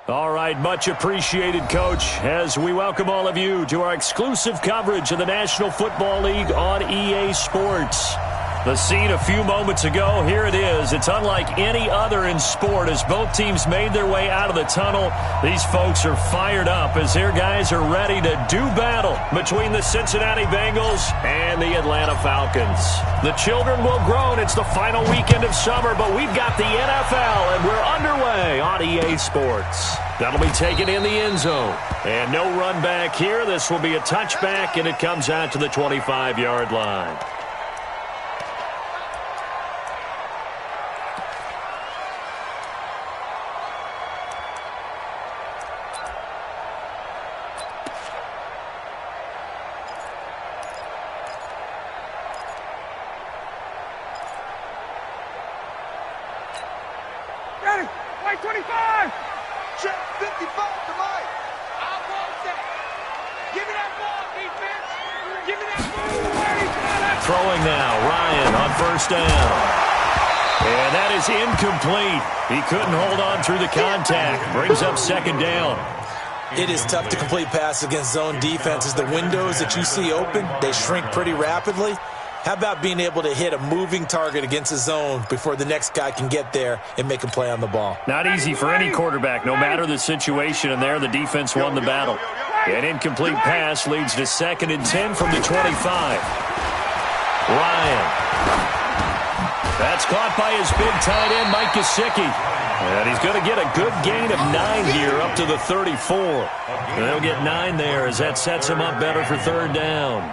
All right, much appreciated, Coach, as we welcome all of you to our exclusive coverage of the National Football League on EA Sports. The scene a few moments ago, here it is. It's unlike any other in sport as both teams made their way out of the tunnel. These folks are fired up as their guys are ready to do battle between the Cincinnati Bengals and the Atlanta Falcons. The children will groan. It's the final weekend of summer, but we've got the NFL, and we're underway on EA Sports. That'll be taken in the end zone. And no run back here. This will be a touchback, and it comes out to the 25-yard line. White 25! Check 55 to Mike. I want that. Give me that ball, defense. Give me that ball. Throwing now, Ryan on first down. And that is incomplete. He couldn't hold on through the contact. Brings up second down. It is tough to complete passes against zone defenses. The windows that you see open, they shrink pretty rapidly. How about being able to hit a moving target against a zone before the next guy can get there and make a play on the ball? Not easy for any quarterback, no matter the situation, and there the defense won the battle. An incomplete pass leads to 2nd and 10 from the 25. Ryan. That's caught by his big tight end, Mike Gesicki. And he's going to get a good gain of 9 here up to the 34. And they'll get 9 there as that sets him up better for third down.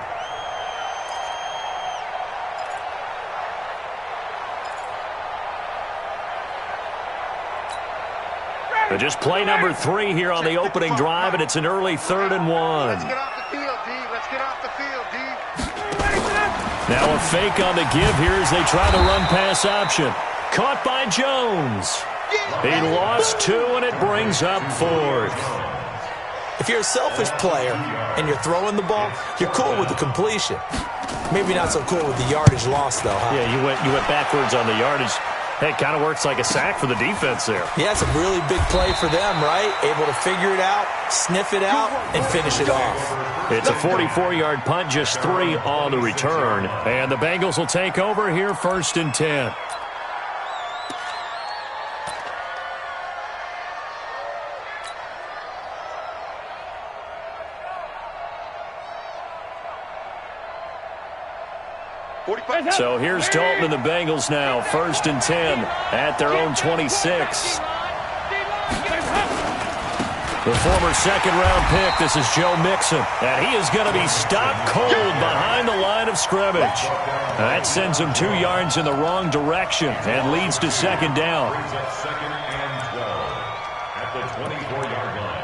But just play number 3 here on the opening drive, and it's an early 3rd and 1. Let's get off the field, D. Let's get off the field, D. Now a fake on the give here as they try the run-pass option. Caught by Jones. He lost 2, and it brings up 4th. If you're a selfish player and you're throwing the ball, you're cool with the completion. Maybe not so cool with the yardage loss, though, huh? Yeah, you went backwards on the yardage. Hey, it kind of works like a sack for the defense there. Yeah, it's a really big play for them, right? Able to figure it out, sniff it out, and finish it off. It's a 44-yard punt, just 3 on the return. And the Bengals will take over here, 1st and 10. So here's Dalton and the Bengals now, 1st and 10 at their own 26. The former second-round pick, this is Joe Mixon, and he is going to be stopped cold behind the line of scrimmage. That sends him 2 yards in the wrong direction and leads to 2nd down. Second and 12 at the 24-yard line.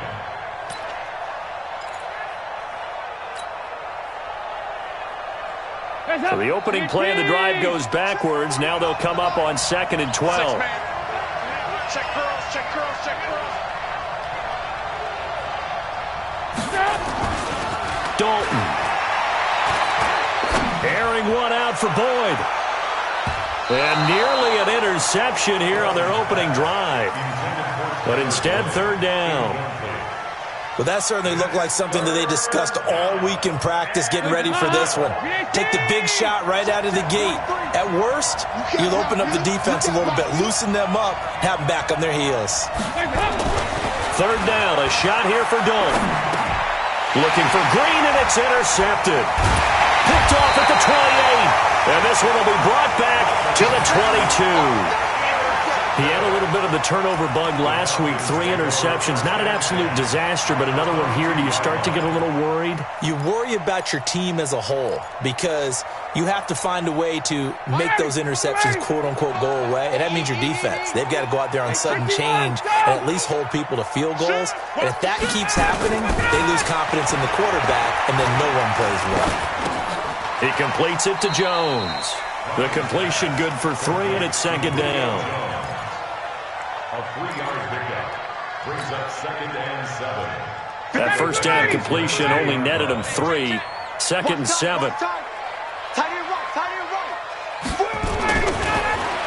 So the opening play of the drive goes backwards. Now they'll come up on 2nd and 12. Check girls, check girls, check girls. Dalton. Airing one out for Boyd. And nearly an interception here on their opening drive. But instead, 3rd down. Well, that certainly looked like something that they discussed all week in practice getting ready for this one. Take the big shot right out of the gate. At worst, you'll open up the defense a little bit, loosen them up, have them back on their heels. 3rd down, a shot here for Dalton. Looking for Green, and it's intercepted. Picked off at the 28. And this one will be brought back to the 22. He had a little bit of the turnover bug last week, 3 interceptions. Not an absolute disaster, but another one here. Do you start to get a little worried? You worry about your team as a whole because you have to find a way to make those interceptions, quote-unquote, go away. And that means your defense. They've got to go out there on sudden change and at least hold people to field goals. And if that keeps happening, they lose confidence in the quarterback, and then no one plays well. He completes it to Jones. The completion good for 3, and it's 2nd down. A 3-yard pickup brings up 2nd and 7. That first down completion only netted him 3. 2nd and 7.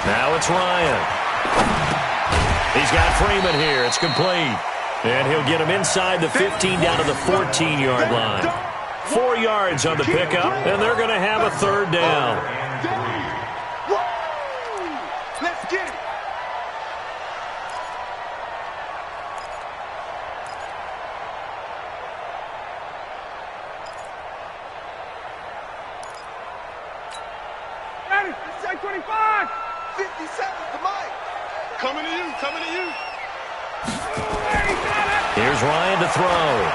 Now it's Ryan. He's got Freeman here. It's complete. And he'll get him inside the 15 down to the 14-yard line. 4 yards on the pickup, and they're going to have a third down. Let's get it. Ready, 25. 50 seconds to Mike. Coming to you, coming to you. Here's Ryan to throw.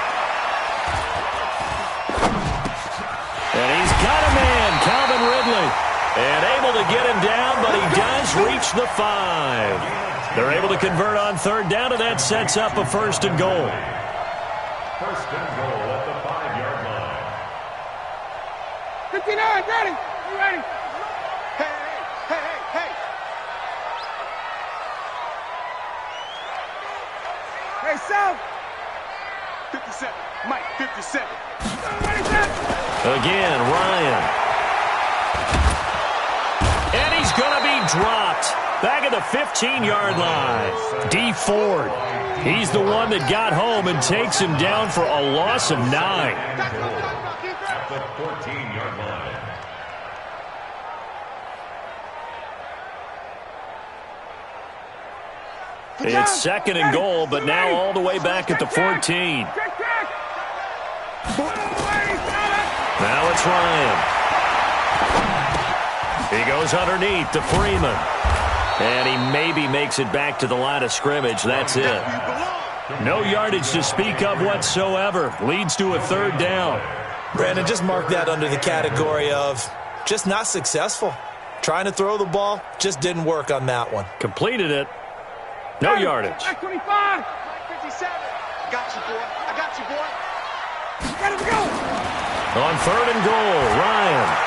And he's got a man, Calvin Ridley. And able to get him down, but he does reach the 5. They're able to convert on third down, and that sets up a first and goal. First and goal at the 5-yard line. 59, ready. You ready? Hey, hey, hey, hey, hey. Hey, Sal. 57. Mike, 57. Again, Ryan. And he's going to be dropped. Back at the 15-yard line. D. Ford. He's the one that got home and takes him down for a loss of 9. At the 14-yard line. It's second and goal, but now all the way back at the 14. Now it's Ryan. He goes underneath to Freeman. And he maybe makes it back to the line of scrimmage. That's it. No yardage to speak of whatsoever. Leads to a third down. Brandon, just mark that under the category of just not successful. Trying to throw the ball, just didn't work on that one. Completed it. No yardage. 25. 57. I got you, boy. I got you, boy. Ready to go. On third and goal, Ryan.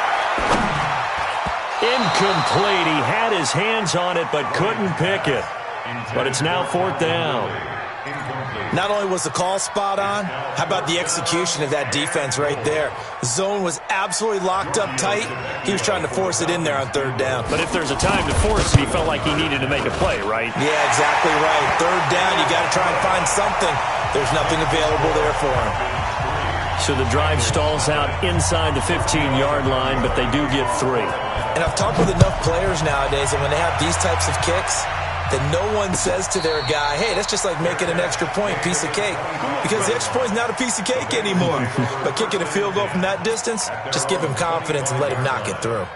Incomplete. He had his hands on it but couldn't pick it. But it's now fourth down. Not only was the call spot on, how about the execution of that defense right there? The zone was absolutely locked up tight. He was trying to force it in there on third down. But if there's a time to force it, he felt like he needed to make a play, right? Yeah, exactly right. Third down, you got to try and find something. There's nothing available there for him. So the drive stalls out inside the 15-yard line, but they do get 3. And I've talked with enough players nowadays, and when they have these types of kicks, that no one says to their guy, hey, that's just like making an extra point, piece of cake. Because the extra point is not a piece of cake anymore. But kicking a field goal from that distance, just give him confidence and let him knock it through.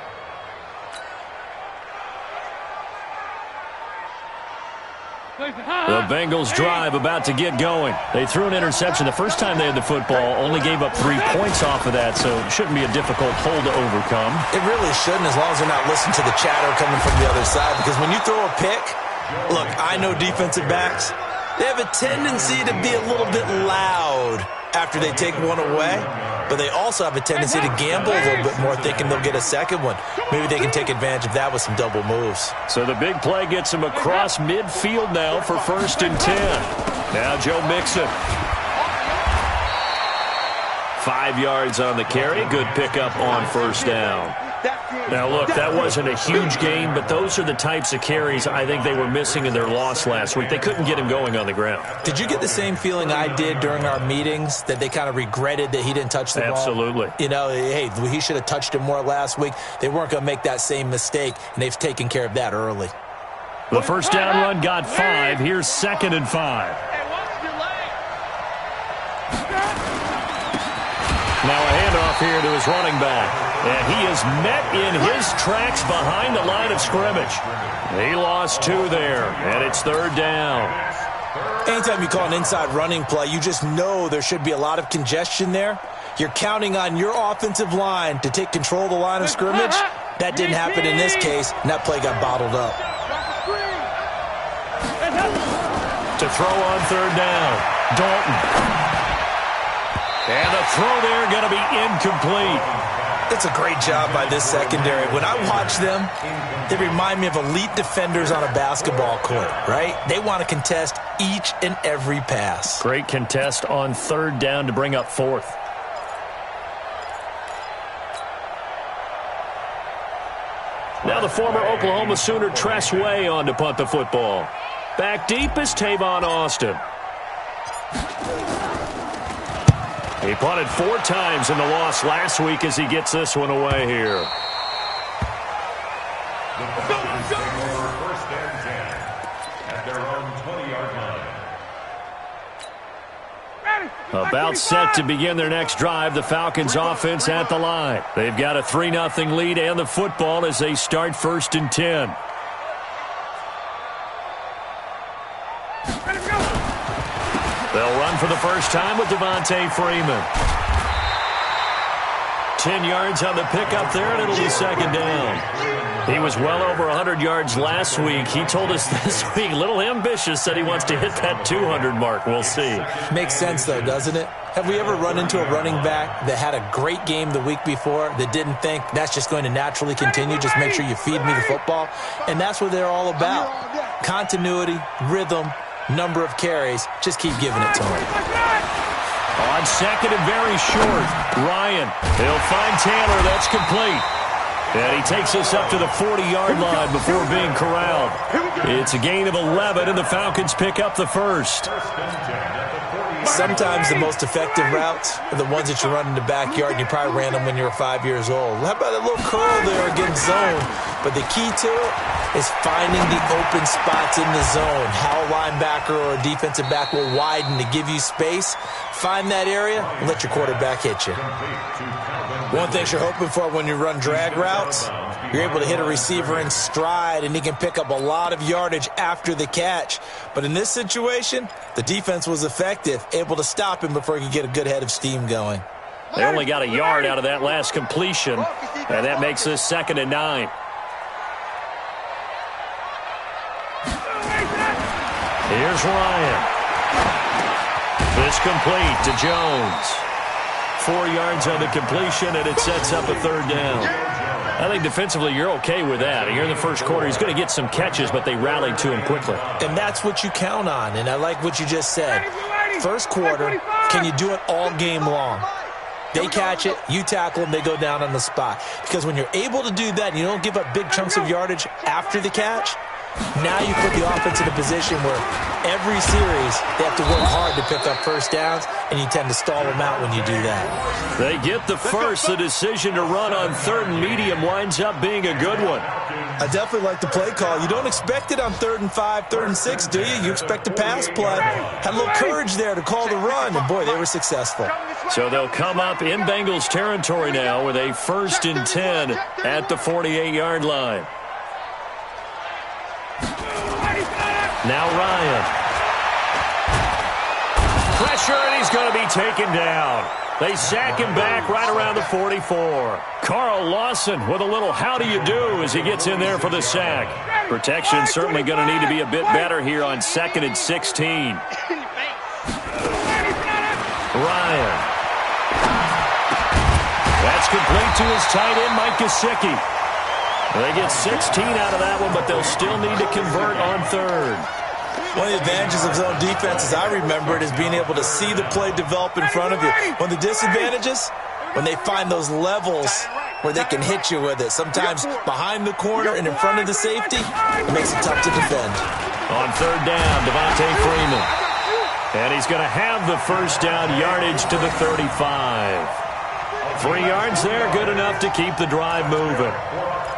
The Bengals drive about to get going. They threw an interception the first time they had the football, only gave up 3 points off of that, so it shouldn't be a difficult hole to overcome. It really shouldn't, as long as they're not listening to the chatter coming from the other side. Because when you throw a pick, look, I know defensive backs, they have a tendency to be a little bit loud after they take one away, but they also have a tendency to gamble a little bit more, thinking they'll get a second one. Maybe they can take advantage of that with some double moves. So the big play gets him across midfield now for first and 10. Now Joe Mixon. 5 yards on the carry. Good pickup on first down. Now, look, that wasn't a huge gain, but those are the types of carries I think they were missing in their loss last week. They couldn't get him going on the ground. Did you get the same feeling I did during our meetings, that they kind of regretted that he didn't touch the ball? Absolutely. You know, hey, he should have touched him more last week. They weren't going to make that same mistake, and they've taken care of that early. The first down run got 5. Here's second and 5. Now a handoff here to his running back. And he is met in his tracks behind the line of scrimmage. He lost 2 there, and it's third down. Anytime you call an inside running play, you just know there should be a lot of congestion there. You're counting on your offensive line to take control of the line of scrimmage. That didn't happen in this case, and that play got bottled up. To throw on third down, Dalton. And the throw there going to be incomplete. It's a great job by this secondary. When I watch them, they remind me of elite defenders on a basketball court, right? They want to contest each and every pass. Great contest on third down to bring up fourth. Now the former Oklahoma Sooner Tress Way on to punt the football. Back deep is Tavon Austin. He punted 4 times in the loss last week as he gets this one away here. The Falcons take over first and 10 at their own 20-yard line. About set to begin their next drive, the Falcons offense at the line. They've got a 3-0 lead and the football as they start first and 10. They'll run for the first time with Devontae Freeman. 10 yards on the pickup there, and it'll be second down. He was well over 100 yards last week. He told us this week, a little ambitious, said he wants to hit that 200 mark. We'll see. Makes sense, though, doesn't it? Have we ever run into a running back that had a great game the week before that didn't think that's just going to naturally continue? Just make sure you feed me the football. And that's what they're all about. Continuity, rhythm, number of carries. Just keep giving it to him. On second and very short, Ryan. He'll find Taylor. That's complete. And he takes us up to the 40-yard line before being corralled. It's a gain of 11, and the Falcons pick up the first. Sometimes the most effective routes are the ones that you run in the backyard, and you probably ran them when you were 5 years old. How about a little curl there against zone? But the key to it is finding the open spots in the zone. How a linebacker or a defensive back will widen to give you space. Find that area and let your quarterback hit you. One thing you're hoping for when you run drag routes, you're able to hit a receiver in stride, and he can pick up a lot of yardage after the catch. But in this situation, the defense was effective, able to stop him before he could get a good head of steam going. They only got a yard out of that last completion, and that makes this second and 9. Here's Ryan. This complete to Jones. 4 yards on the completion, and it sets up a third down. I think defensively you're okay with that. Here in the first quarter, he's going to get some catches, but they rallied to him quickly. And that's what you count on, and I like what you just said. First quarter, can you do it all game long? They catch it, you tackle them, they go down on the spot. Because when you're able to do that and you don't give up big chunks of yardage after the catch, now you put the offense in a position where every series they have to work hard to pick up first downs, and you tend to stall them out when you do that. They get the first. The decision to run on third and medium winds up being a good one. I definitely like the play call. You don't expect it on 3rd and 5, 3rd and 6, do you? You expect a pass play. Had a little courage there to call the run, and boy, they were successful. So they'll come up in Bengals territory now with a 1st and 10 at the 48-yard line. Now Ryan. Pressure, and he's going to be taken down. They sack him back right around the 44. Carl Lawson with a little how do you do as he gets in there for the sack. Protection certainly going to need to be a bit better here on 2nd and 16. Ryan. That's complete to his tight end, Mike Gesicki. They get 16 out of that one, but they'll still need to convert on 3rd. One of the advantages of zone defense, as I remember it, is being able to see the play develop in front of you. One of the disadvantages, when they find those levels where they can hit you with it. Sometimes behind the corner and in front of the safety, it makes it tough to defend. On 3rd down, Devontae Freeman. And he's going to have the first down yardage to the 35. 3 yards there, good enough to keep the drive moving.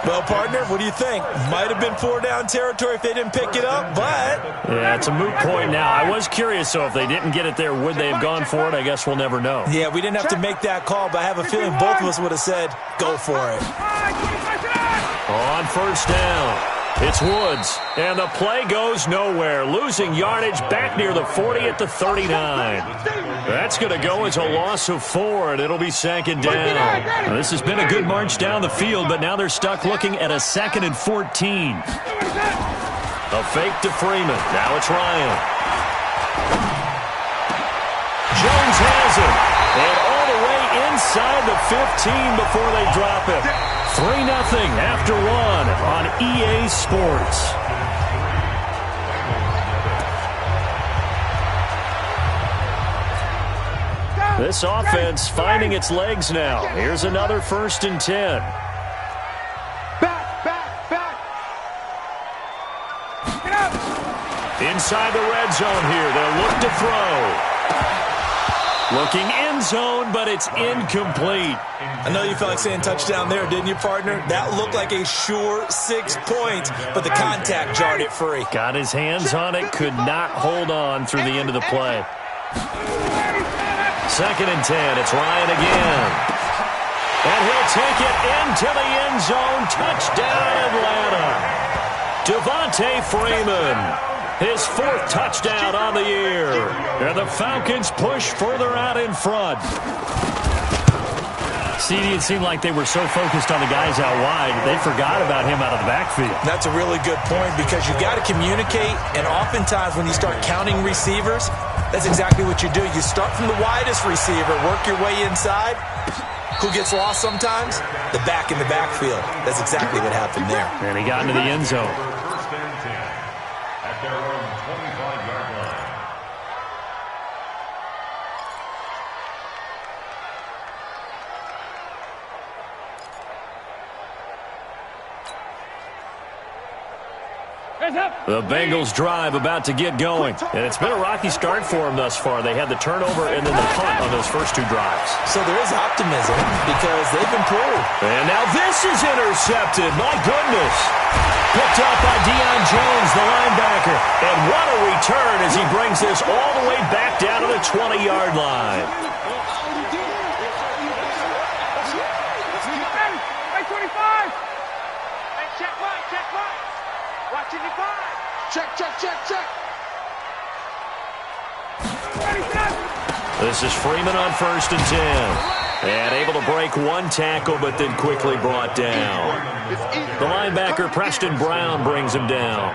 Well, partner, what do you think? Might have been 4-down territory if they didn't pick it up, but... Yeah, it's a moot point now. I was curious, so if they didn't get it there, would they have gone for it? I guess we'll never know. Yeah, we didn't have to make that call, but I have a feeling both of us would have said, go for it. On 1st down, it's Woods, and the play goes nowhere. Losing yardage back near the 40 at the 39. That's going to go as a loss of 4, and it'll be 2nd down. Now, this has been a good march down the field, but now they're stuck looking at a 2nd and 14. A fake to Freeman. Now it's Ryan. Jones has it. And all the way inside the 15 before they drop it. 3-0 after 1 on EA Sports. This offense finding its legs now. Here's another 1st and 10. Back. Get up. Inside the red zone here. They'll look to throw. Looking end zone, but it's incomplete. I know you felt like saying touchdown there, didn't you, partner? That looked like a sure 6 points, but the contact jarred it free. Got his hands on it, could not hold on through the end of the play. 2nd and 10, it's Ryan again. And he'll take it into the end zone. Touchdown, Atlanta. Devontae Freeman. His 4th touchdown on the year. And the Falcons push further out in front. CD, it seemed like they were so focused on the guys out wide, they forgot about him out of the backfield. That's a really good point because you've got to communicate, and oftentimes when you start counting receivers, that's exactly what you do. You start from the widest receiver, work your way inside. Who gets lost sometimes? The back in the backfield. That's exactly what happened there. And he got into the end zone. First and 10 at their own 25-yard line. The Bengals drive about to get going. And it's been a rocky start for them thus far. They had the turnover and then the punt on those first 2 drives. So there is optimism because they've improved. And now this is intercepted. My goodness. Picked up by Deion Jones, the linebacker. And what a return as he brings this all the way back down to the 20-yard line. Hey, 25. Hey, check right, check right. Watching the 5. Check, check, check, check. Ready, set. This is Freeman on 1st and 10. And able to break 1 tackle, but then quickly brought down. The linebacker, Preston Brown, brings him down.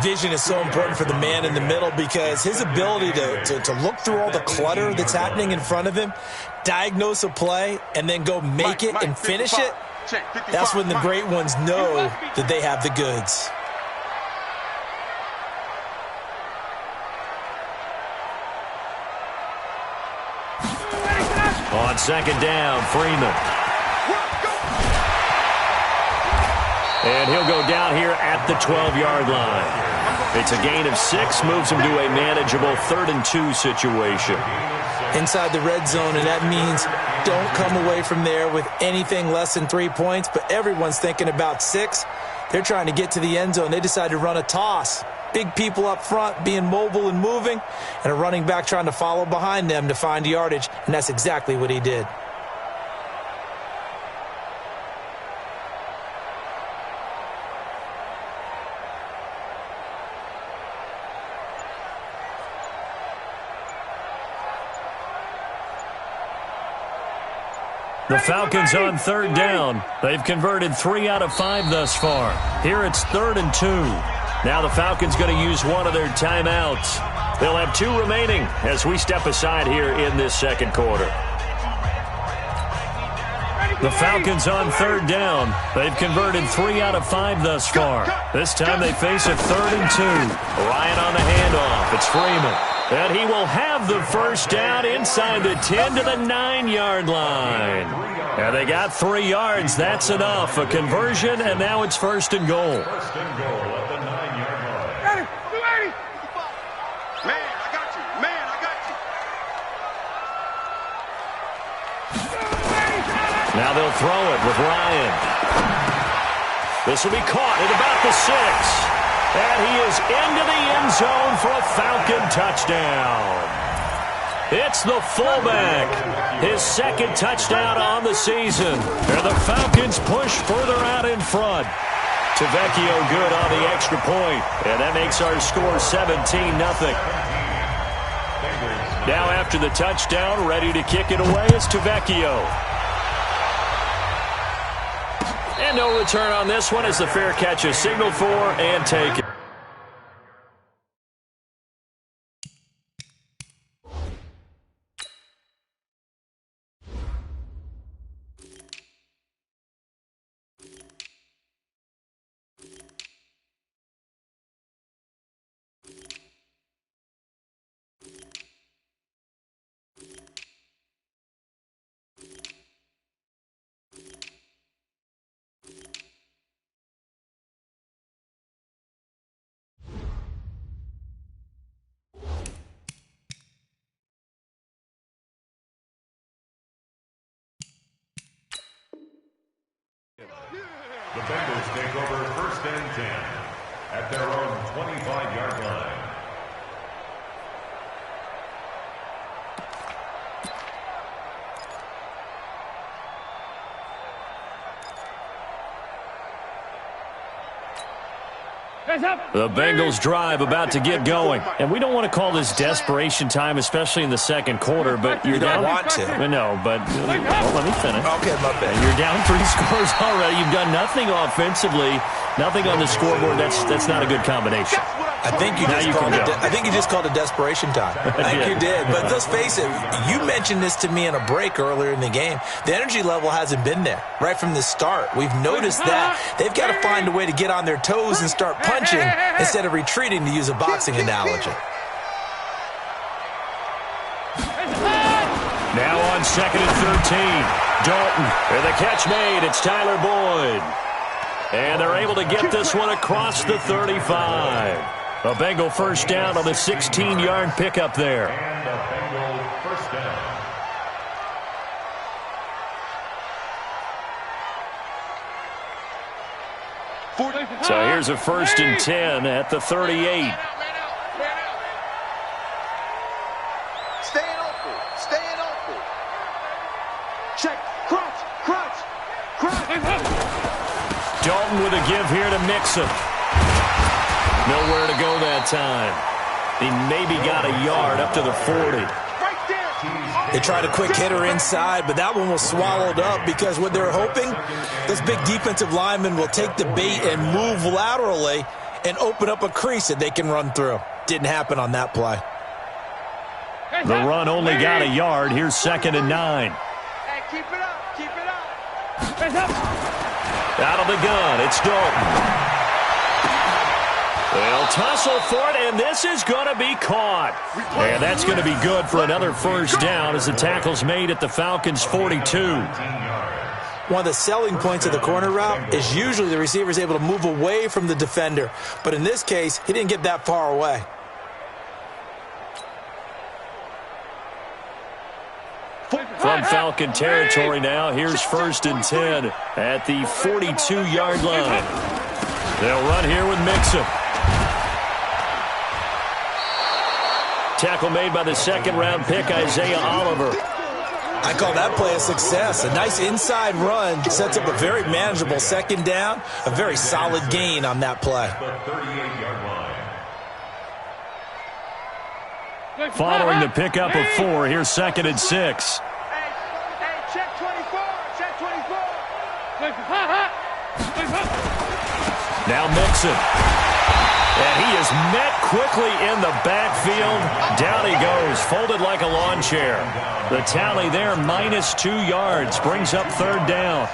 Vision is so important for the man in the middle because his ability to look through all the clutter that's happening in front of him, diagnose a play, and then go make it and finish it, that's when the great ones know that they have the goods. On 2nd down, Freeman. And he'll go down here at the 12-yard line. It's a gain of 6, moves him to a manageable 3rd and 2 situation. Inside the red zone, and that means don't come away from there with anything less than 3 points, but everyone's thinking about 6. They're trying to get to the end zone. They decide to run a toss. Big people up front being mobile and moving, and a running back trying to follow behind them to find yardage, and that's exactly what he did. The Falcons on 3rd down. They've converted 3 out of 5 thus far. Here it's 3rd and 2. Now the Falcons going to use one of their timeouts. They'll have 2 remaining as we step aside here in this 2nd quarter. The Falcons on 3rd down. They've converted 3 out of 5 thus far. This time they face a 3rd and 2. Ryan on the handoff. It's Freeman. And he will have the first down inside the 10 to the 9-yard line. And they got 3 yards. That's enough. A conversion, and now it's 1st and goal. First and goal at the 9-yard line. Ready, 280. Man, I got you. Man, I got you. Now they'll throw it with Ryan. This will be caught at about the 6. And he is into the end zone for a Falcon touchdown. It's the fullback. His 2nd touchdown on the season. And the Falcons push further out in front. Tavecchio good on the extra point. And that makes our score 17-0. Now after the touchdown, ready to kick it away is Tavecchio. And no return on this one as the fair catch is signaled for and taken. The Bengals take over 1st and 10 at their own 25-yard line. The Bengals drive about to get going. And we don't want to call this desperation time, especially in the second quarter, but you're down. You don't want to. No, but well, let me finish. Okay, my bad. You're down 3 scores already. You've done nothing offensively, nothing on the scoreboard. That's not a good combination. I think you just called it desperation time. I think you did. But let's face it, you mentioned this to me in a break earlier in the game. The energy level hasn't been there right from the start. We've noticed that. They've got to find a way to get on their toes and start punching instead of retreating, to use a boxing analogy. Now on 2nd and 13. Dalton, and the catch made. It's Tyler Boyd. And they're able to get this one across the 35. A Bengal first down on the 16-yard pickup there. And a Bengal first down. So here's a 1st and 10 at the 38. Staying open. Staying open. Check. Crunch. Dalton with a give here to Mixon. Nowhere to go that time. He maybe got a yard up to the 40. Right there. They tried a quick hitter inside, but that one was swallowed up because what they're hoping, those big defensive linemen will take the bait and move laterally and open up a crease that they can run through. Didn't happen on that play. The run only got a yard. Here's 2nd and 9. Hey, keep it up. Keep it up. Out of the gun, it's Dalton. They'll tussle for it, and this is going to be caught. And that's going to be good for another first down as the tackle's made at the Falcons' 42. One of the selling points of the corner route is usually the receiver is able to move away from the defender. But in this case, he didn't get that far away. From Falcon territory now, here's 1st and 10 at the 42-yard line. They'll run here with Mixon. Tackle made by the 2nd-round pick, Isaiah Oliver. I call that play a success. A nice inside run sets up a very manageable 2nd down. A very solid gain on that play. The 38-yard line. Following the pickup of 4, here's 2nd and 6. Hey, check 24. Check 24. Now Mixon. And he is met quickly in the backfield. Down he goes, folded like a lawn chair. The tally there, -2 yards, brings up 3rd down.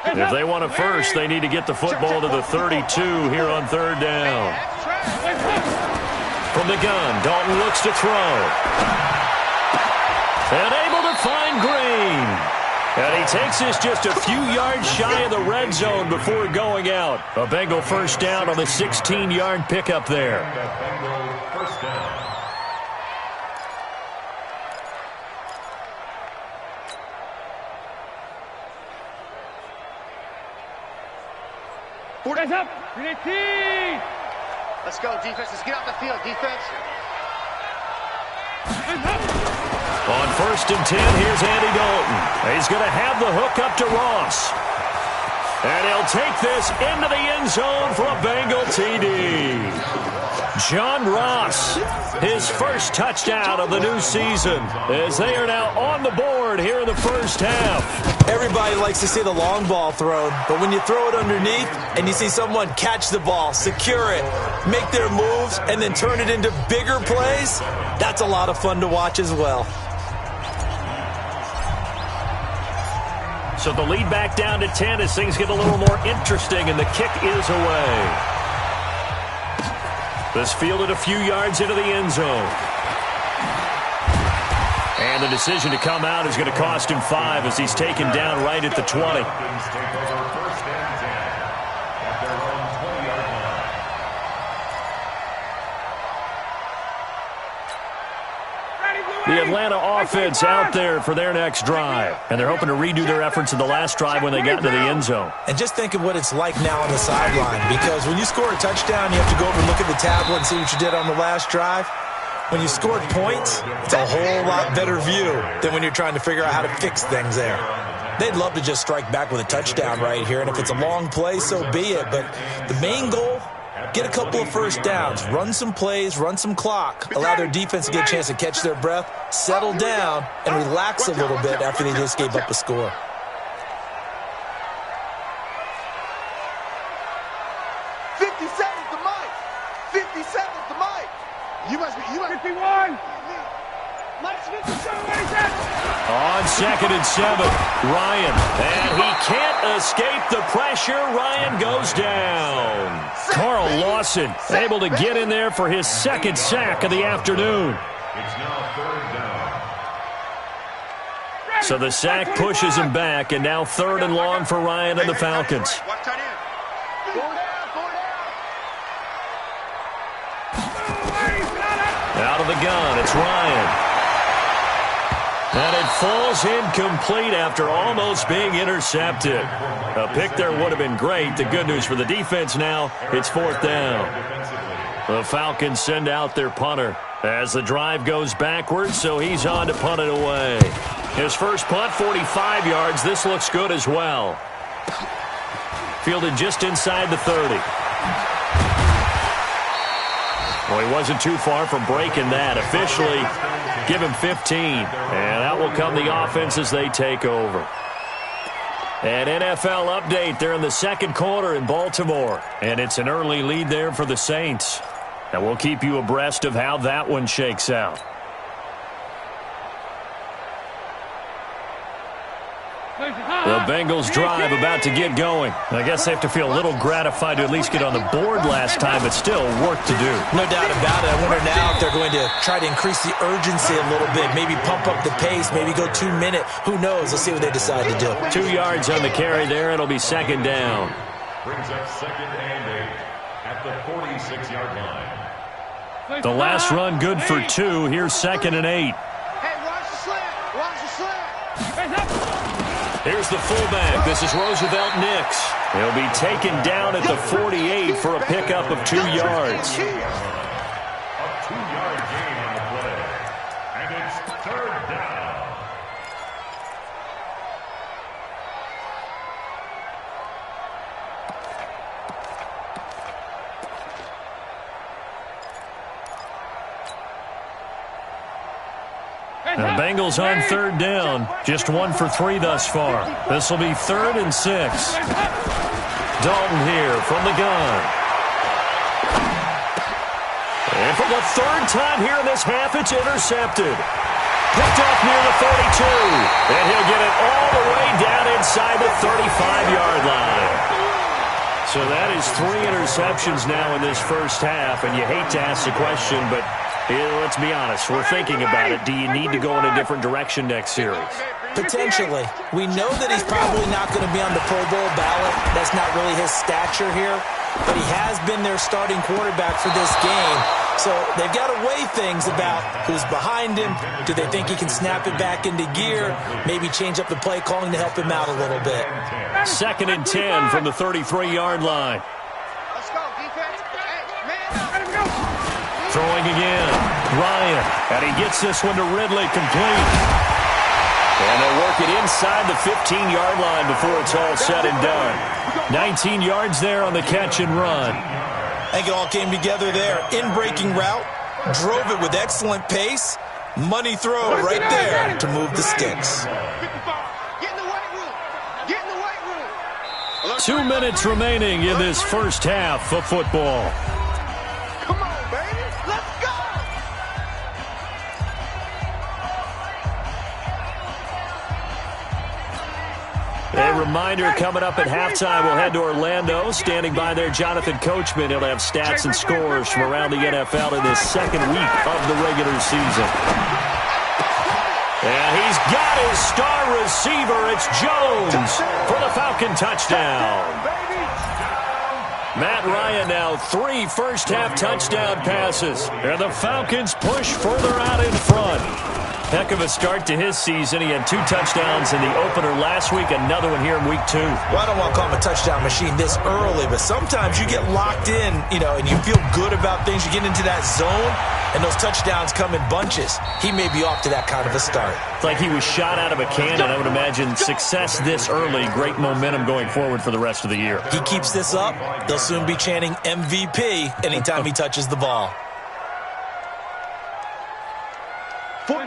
If they want a first, they need to get the football to the 32 here on 3rd down. From the gun, Dalton looks to throw. And able to find Green. And he takes this just a few yards shy of the red zone before going out. A Bengal first down on the 16-yard pickup there. Bengal first down. Forty's up. Let's go, defense. Let's get out the field, defense. On 1st and 10, here's Andy Dalton. He's going to have the hook up to Ross. And he'll take this into the end zone for a Bengal TD. John Ross, his first touchdown of the new season, as they are now on the board here in the first half. Everybody likes to see the long ball thrown, but when you throw it underneath and you see someone catch the ball, secure it, make their moves, and then turn it into bigger plays, that's a lot of fun to watch as well. So the lead back down to 10 as things get a little more interesting, and the kick is away. This fielded a few yards into the end zone. And the decision to come out is going to cost him 5 as he's taken down right at the 20. Ready, Blue The Atlanta offense out there for their next drive. And they're hoping to redo their efforts in the last drive when they got into the end zone. And just think of what it's like now on the sideline. Because when you score a touchdown, you have to go over and look at the tablet and see what you did on the last drive. When you scored points, it's a whole lot better view than when you're trying to figure out how to fix things there. They'd love to just strike back with a touchdown right here, and if it's a long play, so be it. But the main goal, get a couple of first downs, run some plays, run some clock, allow their defense to get a chance to catch their breath, settle down, and relax a little bit after they just gave up a score. On 2nd and 7, Ryan. And he can't escape the pressure. Ryan goes down. Carl Lawson able to get in there for his second sack of the afternoon. It's now 3rd down. So the sack pushes him back, and now 3rd and long for Ryan and the Falcons. Out of the gun, it's Ryan. And it falls incomplete after almost being intercepted. A pick there would have been great. The good news for the defense now, it's 4th down. The Falcons send out their punter as the drive goes backwards, so he's on to punt it away. His first punt, 45 yards. This looks good as well. Fielded just inside the 30. Well, he wasn't too far from breaking that. Officially, give him 15. And out will come the offense as they take over. An NFL update. They're in the second quarter in Baltimore. And it's an early lead there for the Saints. And we'll keep you abreast of how that one shakes out. The Bengals drive about to get going. I guess they have to feel a little gratified to at least get on the board last time, but still work to do. No doubt about it. I wonder now if they're going to try to increase the urgency a little bit, maybe pump up the pace, maybe go 2-minute. Who knows? Let's see what they decide to do. 2 yards on the carry there. It'll be 2nd down. Brings up 2nd and 8 at the 46-yard line. The last run good for 2. Here's 2nd and 8. Hey, watch the slant. Watch the slant. Here's the fullback. This is Roosevelt Nix. He'll be taken down at the 48 for a pickup of 2 yards. A 2-yard gain on the play. And it's 3rd down. The Bengals on 3rd down. Just 1 for 3 thus far. This will be 3rd and 6. Dalton here from the gun. And for the 3rd time here in this half, it's intercepted. Picked off near the 32. And he'll get it all the way down inside the 35-yard line. So that is 3 interceptions now in this first half. And you hate to ask the question, but let's be honest. We're thinking about it. Do you need to go in a different direction next series? Potentially. We know that he's probably not going to be on the Pro Bowl ballot. That's not really his stature here. But he has been their starting quarterback for this game. So they've got to weigh things about who's behind him. Do they think he can snap it back into gear? Maybe change up the play calling to help him out a little bit. 2nd and 10 from the 33-yard line. Let's go, defense. Hey, man. Throwing again. Ryan. And he gets this one to Ridley complete. And they'll work it inside the 15-yard line before it's all said and done. 19 yards there on the catch and run. I think it all came together there. In-breaking route. Drove it with excellent pace. Money throw right there to move the sticks. Get in the weight room. Get in the weight room. 2 minutes remaining in this first half of football. Come on, baby. Let's go. A reminder coming up at halftime, we'll head to Orlando. Standing by there, Jonathan Coachman. He'll have stats and scores from around the NFL in this second week of the regular season. And he's got his star receiver. It's Jones for the Falcon touchdown. Matt Ryan now 3 first-half touchdown passes. And the Falcons push further out in front. Heck of a start to his season. He had 2 touchdowns in the opener last week, another one here in week 2. Well, I don't want to call him a touchdown machine this early, but sometimes you get locked in, and you feel good about things. You get into that zone, and those touchdowns come in bunches. He may be off to that kind of a start. It's like he was shot out of a cannon. I would imagine success this early, great momentum going forward for the rest of the year. He keeps this up, they'll soon be chanting MVP anytime he touches the ball.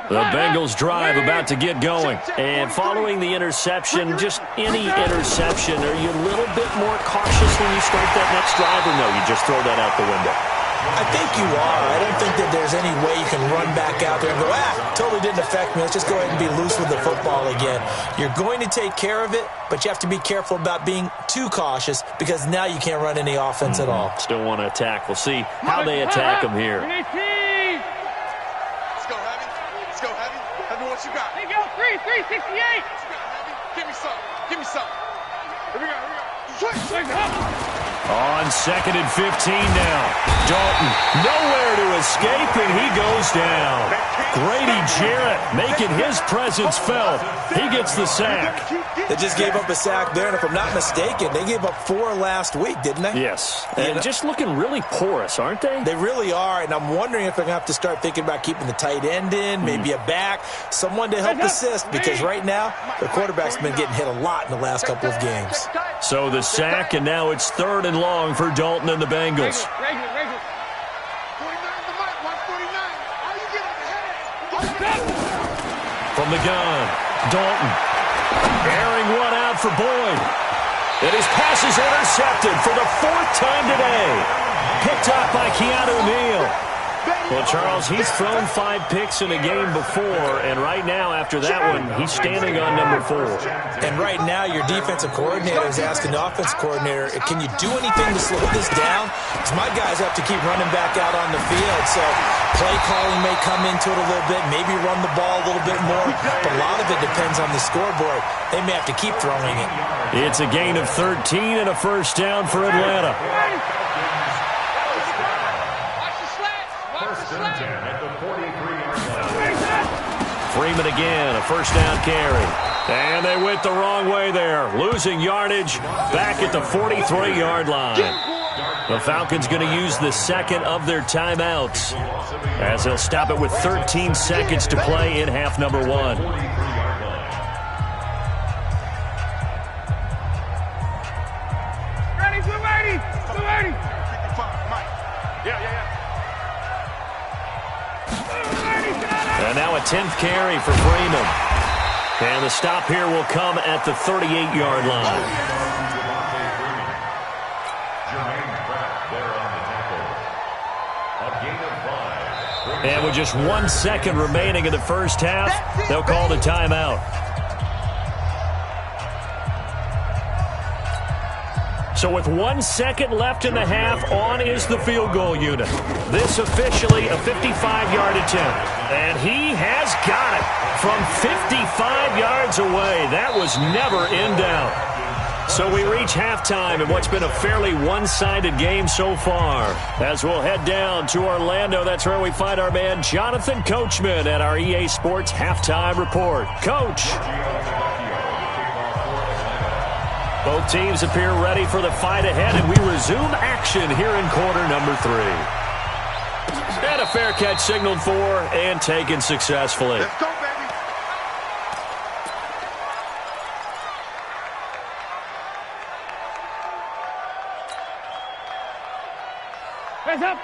The Bengals drive about to get going. And following the interception, just any interception, are you a little bit more cautious when you start that next drive, or no, you just throw that out the window? I think you are. I don't think that there's any way you can run back out there and go, totally didn't affect me. Let's just go ahead and be loose with the football again. You're going to take care of it, but you have to be careful about being too cautious because now you can't run any offense at all. Still want to attack. We'll see how they attack them here. Let's go, Heavy. Let's go, Heavy. Heavy, what you got? Here we go, 368. What you got, Heavy? Give me some. Give me some. Here we go, here we go. On 2nd and 15 now. Dalton nowhere to escape, and he goes down. Grady Jarrett making his presence felt. He gets the sack. They just gave up a sack there, and if I'm not mistaken, they gave up 4 last week, didn't they? Yes, and just looking really porous, aren't they? They really are, and I'm wondering if they're going to have to start thinking about keeping the tight end in, maybe a back, someone to help assist, because right now, the quarterback's been getting hit a lot in the last couple of games. So the sack, and now it's 3rd and long for Dalton and the Bengals. From the gun, Dalton airing one out for Boyd. And his pass is intercepted for the 4th time today. Picked up by Keanu Neal. Well, Charles, he's thrown 5 picks in a game before, and right now, after that one, he's standing on number 4. And right now, your defensive coordinator is asking the offensive coordinator, can you do anything to slow this down? Because my guys have to keep running back out on the field, so play calling may come into it a little bit, maybe run the ball a little bit more, but a lot of it depends on the scoreboard. They may have to keep throwing it. It's a gain of 13 and a first down for Atlanta. Freeman again, a first down carry. And they went the wrong way there, losing yardage back at the 43-yard line. The Falcons going to use the second of their timeouts as they'll stop it with 13 seconds to play in half number 1. Ready, 280. 280. Yeah. And now a 10th carry for Freeman. And the stop here will come at the 38-yard line. And with just 1 second remaining in the first half, they'll call the timeout. So with 1 second left in the half, on is the field goal unit. This officially a 55-yard attempt. And he has got it from 55 yards away. That was never in doubt. So we reach halftime in what's been a fairly one-sided game so far. As we'll head down to Orlando, that's where we find our man Jonathan Coachman at our EA Sports Halftime Report. Coach. Both teams appear ready for the fight ahead, and we resume action here in quarter number 3. And a fair catch signaled for and taken successfully. Let's go, baby.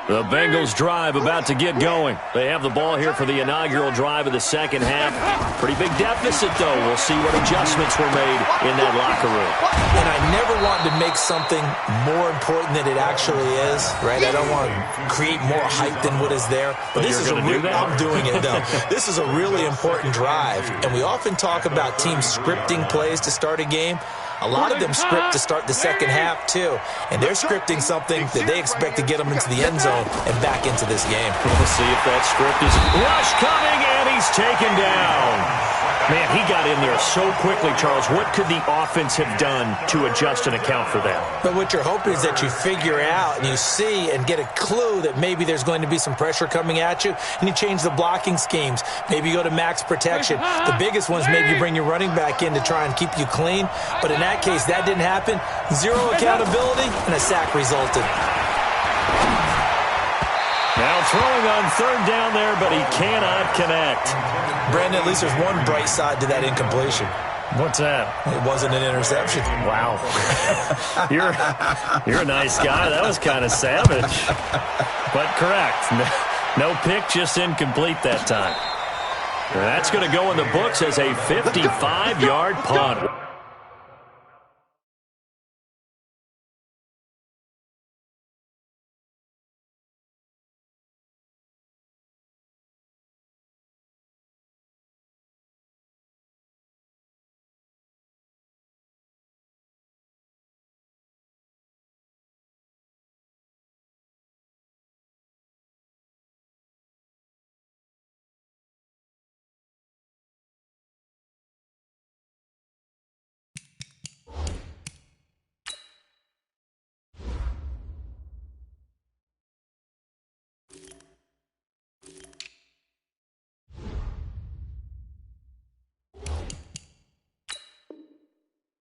The Bengals drive about to get going. They have the ball here for the inaugural drive of the second half. Pretty big deficit, though. We'll see what adjustments were made in that locker room. And I never want to make something more important than it actually is, right? I don't want to create more hype than what is there. But this is I'm doing it, though. This is a really important drive. And we often talk about teams scripting plays to start a game. A lot of them script to start the second half, too. And they're scripting something that they expect to get them into the end zone and back into this game. We'll see if that script is rush coming, and he's taken down. Man, he got in there so quickly, Charles. What could the offense have done to adjust and account for that? But what you're hoping is that you figure out and you see and get a clue that maybe there's going to be some pressure coming at you, and you change the blocking schemes. Maybe you go to max protection. The biggest one is maybe you bring your running back in to try and keep you clean. But in that case, that didn't happen. Zero accountability, and a sack resulted. Now throwing on third down there, but he cannot connect. Brandon, at least there's one bright side to that incompletion. What's that? It wasn't an interception. Wow. You're a nice guy. That was kind of savage. But correct. No pick, just incomplete that time. And that's going to go in the books as a 55-yard punt.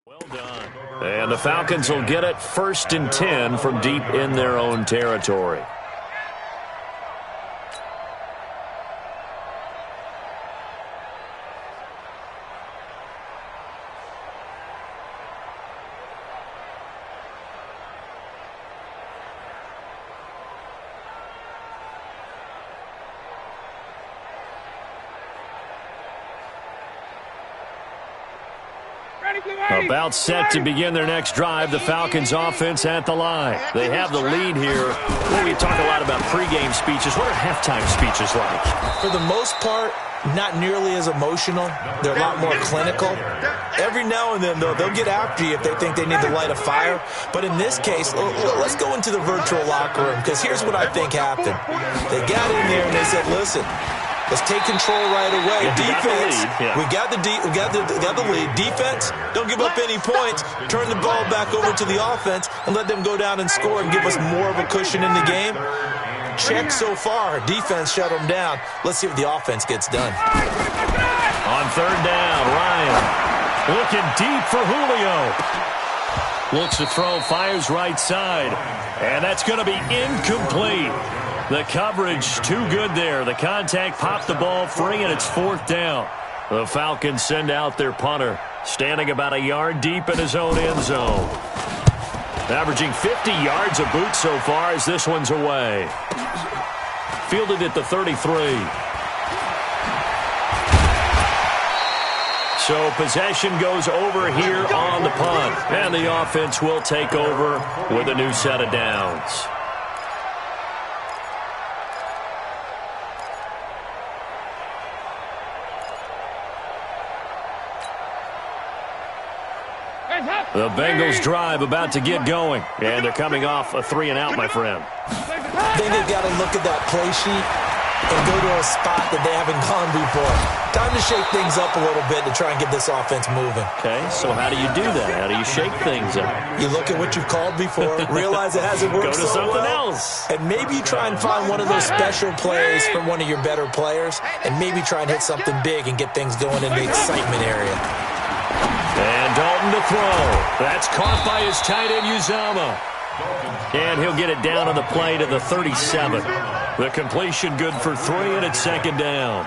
Well done. And the Falcons will get it 1st and 10 from deep in their own territory. About set to begin their next drive, the Falcons offense at the line. They have the lead here. Well, we talk a lot about pregame speeches. What are halftime speeches like? For the most part, not nearly as emotional. They're a lot more clinical. Every now and then, though, they'll get after you if they think they need to light a fire. But in this case, let's go into the virtual locker room, because here's what I think happened. They got in there and they said, listen, let's take control right away. Defense, we got the lead. Defense, don't give up any points. Turn the ball back over to the offense and let them go down and score and give us more of a cushion in the game. Check so far. Defense shut them down. Let's see if the offense gets done. On third down, Ryan looking deep for Julio. Looks to throw, fires right side. And that's going to be incomplete. The coverage too good there. The contact popped the ball free, and it's 4th down. The Falcons send out their punter, standing about a yard deep in his own end zone. Averaging 50 yards a boot so far as this one's away. Fielded at the 33. So possession goes over here on the punt. And the offense will take over with a new set of downs. The Bengals drive about to get going, and they're coming off a 3-and-out, my friend. I think they've got to look at that play sheet and go to a spot that they haven't gone before. Time to shake things up a little bit to try and get this offense moving. Okay, so how do you do that? How do you shake things up? You look at what you've called before, realize it hasn't worked so well. Go to something else. And maybe try and find one of those special plays from one of your better players, and maybe try and hit something big and get things going in the excitement area. And Dalton to throw. That's caught by his tight end, Uzama. And he'll get it down on the play to the 37. The completion good for 3, and it's 2nd down.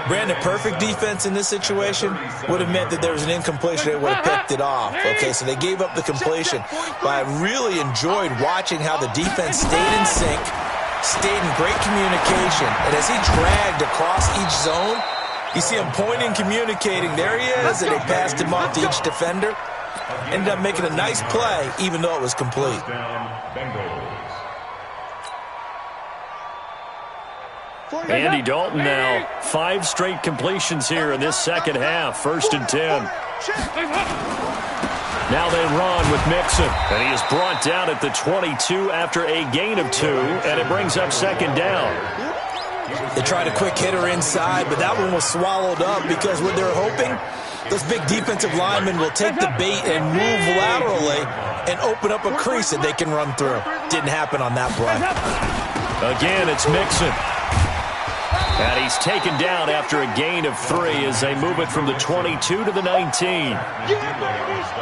Brandon, perfect defense in this situation would have meant that there was an incompletion. They would have picked it off. Okay, so they gave up the completion. But I really enjoyed watching how the defense stayed in sync, stayed in great communication. And as he dragged across each zone, you see him pointing, communicating. There he is, and they passed him off to each defender. Ended up making a nice play, even though it was complete. Andy Dalton now 5 straight completions here in this second half. 1st and 10. Now they run with Mixon. And he is brought down at the 22 after a gain of 2, and it brings up second down. They tried a quick hitter inside, but that one was swallowed up because what they're hoping, those big defensive linemen will take the bait and move laterally and open up a crease that they can run through. Didn't happen on that play. Again, it's Mixon. And he's taken down after a gain of 3 as they move it from the 22 to the 19.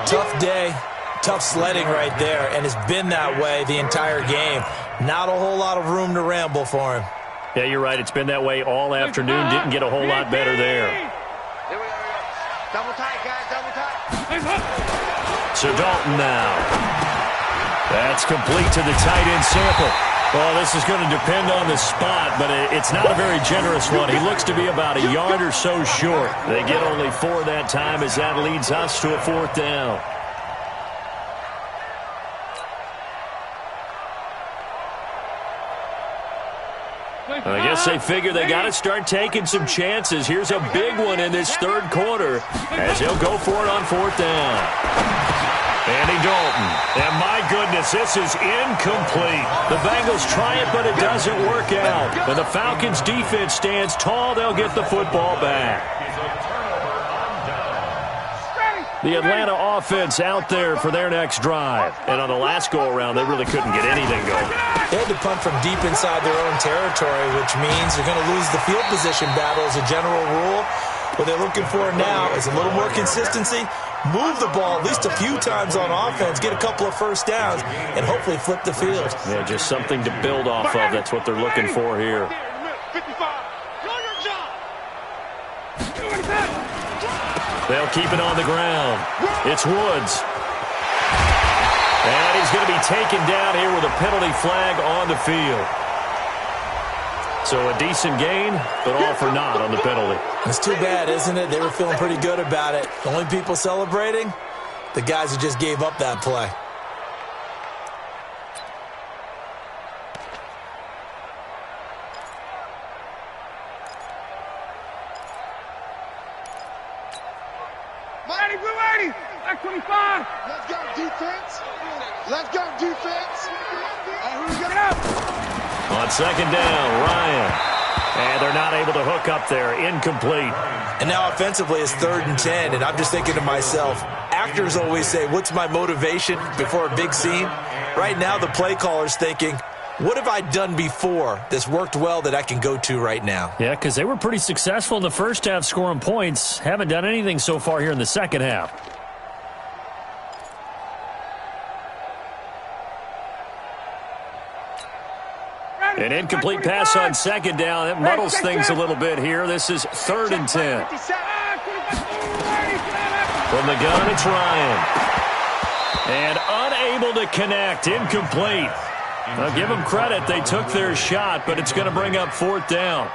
Tough day, tough sledding right there, and it's been that way the entire game. Not a whole lot of room to ramble for him. Yeah, you're right. It's been that way all afternoon. Didn't get a whole lot better there. Here we go. Double tight, guys. Double tight. So Dalton now. That's complete to the tight end sample. Well, this is going to depend on the spot, but it's not a very generous one. He looks to be about a yard or so short. They get only 4 that time as that leads us to a 4th down. I guess they figure they got to start taking some chances. Here's a big one in this 3rd quarter as he'll go for it on 4th down. Andy Dalton. And my goodness, this is incomplete. The Bengals try it, but it doesn't work out. And the Falcons' defense stands tall. They'll get the football back. The Atlanta offense out there for their next drive. And on the last go-around, they really couldn't get anything going. They had to punt from deep inside their own territory, which means they're going to lose the field position battle as a general rule. What they're looking for now is a little more consistency, move the ball at least a few times on offense, get a couple of first downs, and hopefully flip the field. Yeah, just something to build off of. That's what they're looking for here. 55. They'll keep it on the ground. It's Woods. And he's going to be taken down here with a penalty flag on the field. So a decent gain, but all for naught on the penalty. It's too bad, isn't it? They were feeling pretty good about it. The only people celebrating, the guys who just gave up that play. Mighty Blue 80. Back 25. Let's go defense. Let's go defense. Who's getting up? On 2nd down, Ryan. And they're not able to hook up there. Incomplete. And now offensively it's 3rd and 10, and I'm just thinking to myself, actors always say, what's my motivation before a big scene? Right now the play caller's thinking, what have I done before that's worked well that I can go to right now? Yeah, because they were pretty successful in the first half scoring points. Haven't done anything so far here in the second half. An incomplete pass on 2nd down. It muddles things a little bit here. This is 3rd and 10. From the gun, it's Ryan. And unable to connect. Incomplete. I'll give them credit. They took their shot, but it's going to bring up 4th down.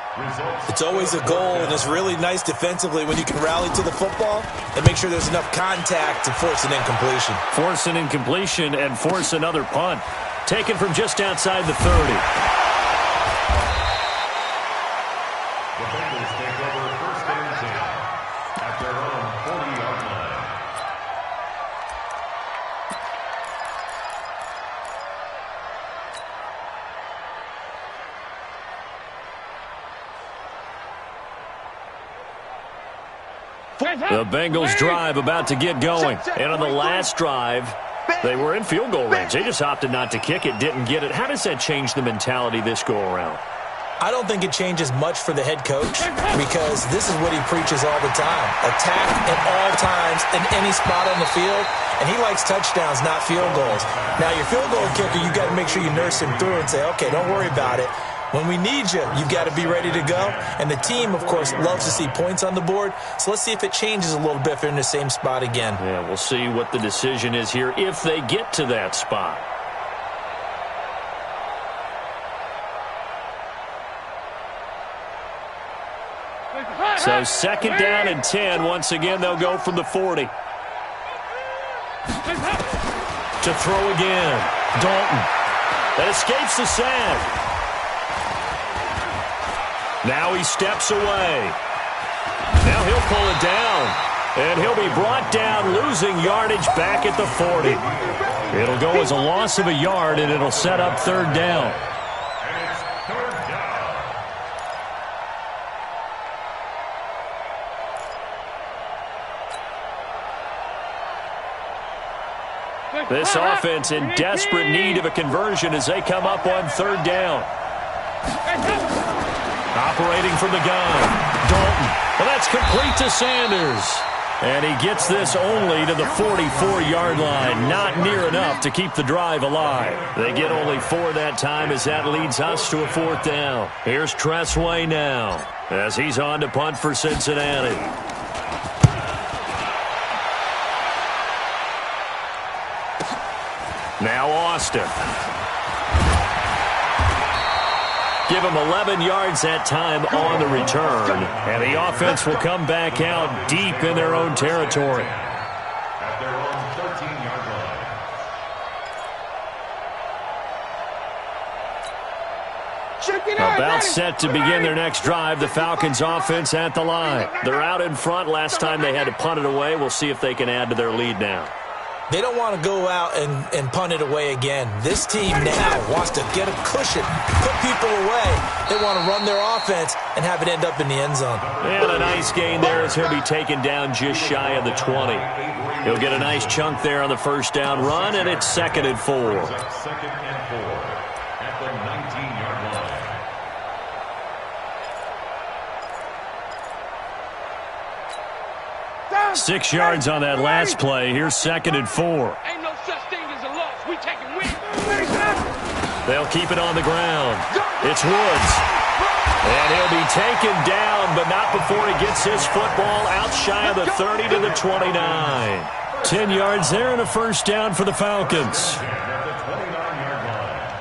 It's always a goal, and it's really nice defensively when you can rally to the football and make sure there's enough contact to force an incompletion. Force an incompletion and force another punt. Taken from just outside the 30. The Bengals take over 1st and 10 at their own 40-yard line. The Bengals drive about to get going. And on the last drive, they were in field goal range. They just opted not to kick it, didn't get it. How does that change the mentality this go-around? I don't think it changes much for the head coach because this is what he preaches all the time. Attack at all times in any spot on the field, and he likes touchdowns, not field goals. Now, your field goal kicker, you got to make sure you nurse him through and say, okay, don't worry about it. When we need you, you got to be ready to go. And the team, of course, loves to see points on the board. So let's see if it changes a little bit if they're in the same spot again. Yeah, we'll see what the decision is here if they get to that spot. So 2nd down and 10. Once again, they'll go from the 40. To throw again. Dalton. That escapes the sack. Now he steps away. Now he'll pull it down. And he'll be brought down, losing yardage back at the 40. It'll go as a loss of a yard, and it'll set up third down. And it's third down. This offense in desperate need of a conversion as they come up on third down. Operating from the gun, Dalton. Well, that's complete to Sanders. And he gets this only to the 44-yard line. Not near enough to keep the drive alive. They get only 4 that time as that leads us to a fourth down. Here's Tressway now as he's on to punt for Cincinnati. Now Austin. Give him 11 yards that time on the return. And the offense will come back out deep in their own territory. At their own 13-yard line. About set to begin their next drive. The Falcons offense at the line. They're out in front. Last time they had to punt it away. We'll see if they can add to their lead now. They don't want to go out and punt it away again. This team now wants to get a cushion, put people away. They want to run their offense and have it end up in the end zone. And a nice gain there as he'll be taken down just shy of the 20. He'll get a nice chunk there on the first down run, and it's 2nd and 4. Second and 4 at the 19-yard line. Down. 6 yards on that last play. Here's 2nd and 4. Ain't no such thing as a loss. We taking wins. They'll keep it on the ground. It's Woods. And he'll be taken down, but not before he gets his football out shy of the 30 to the 29. 10 yards there and a first down for the Falcons. At the 29-yard line.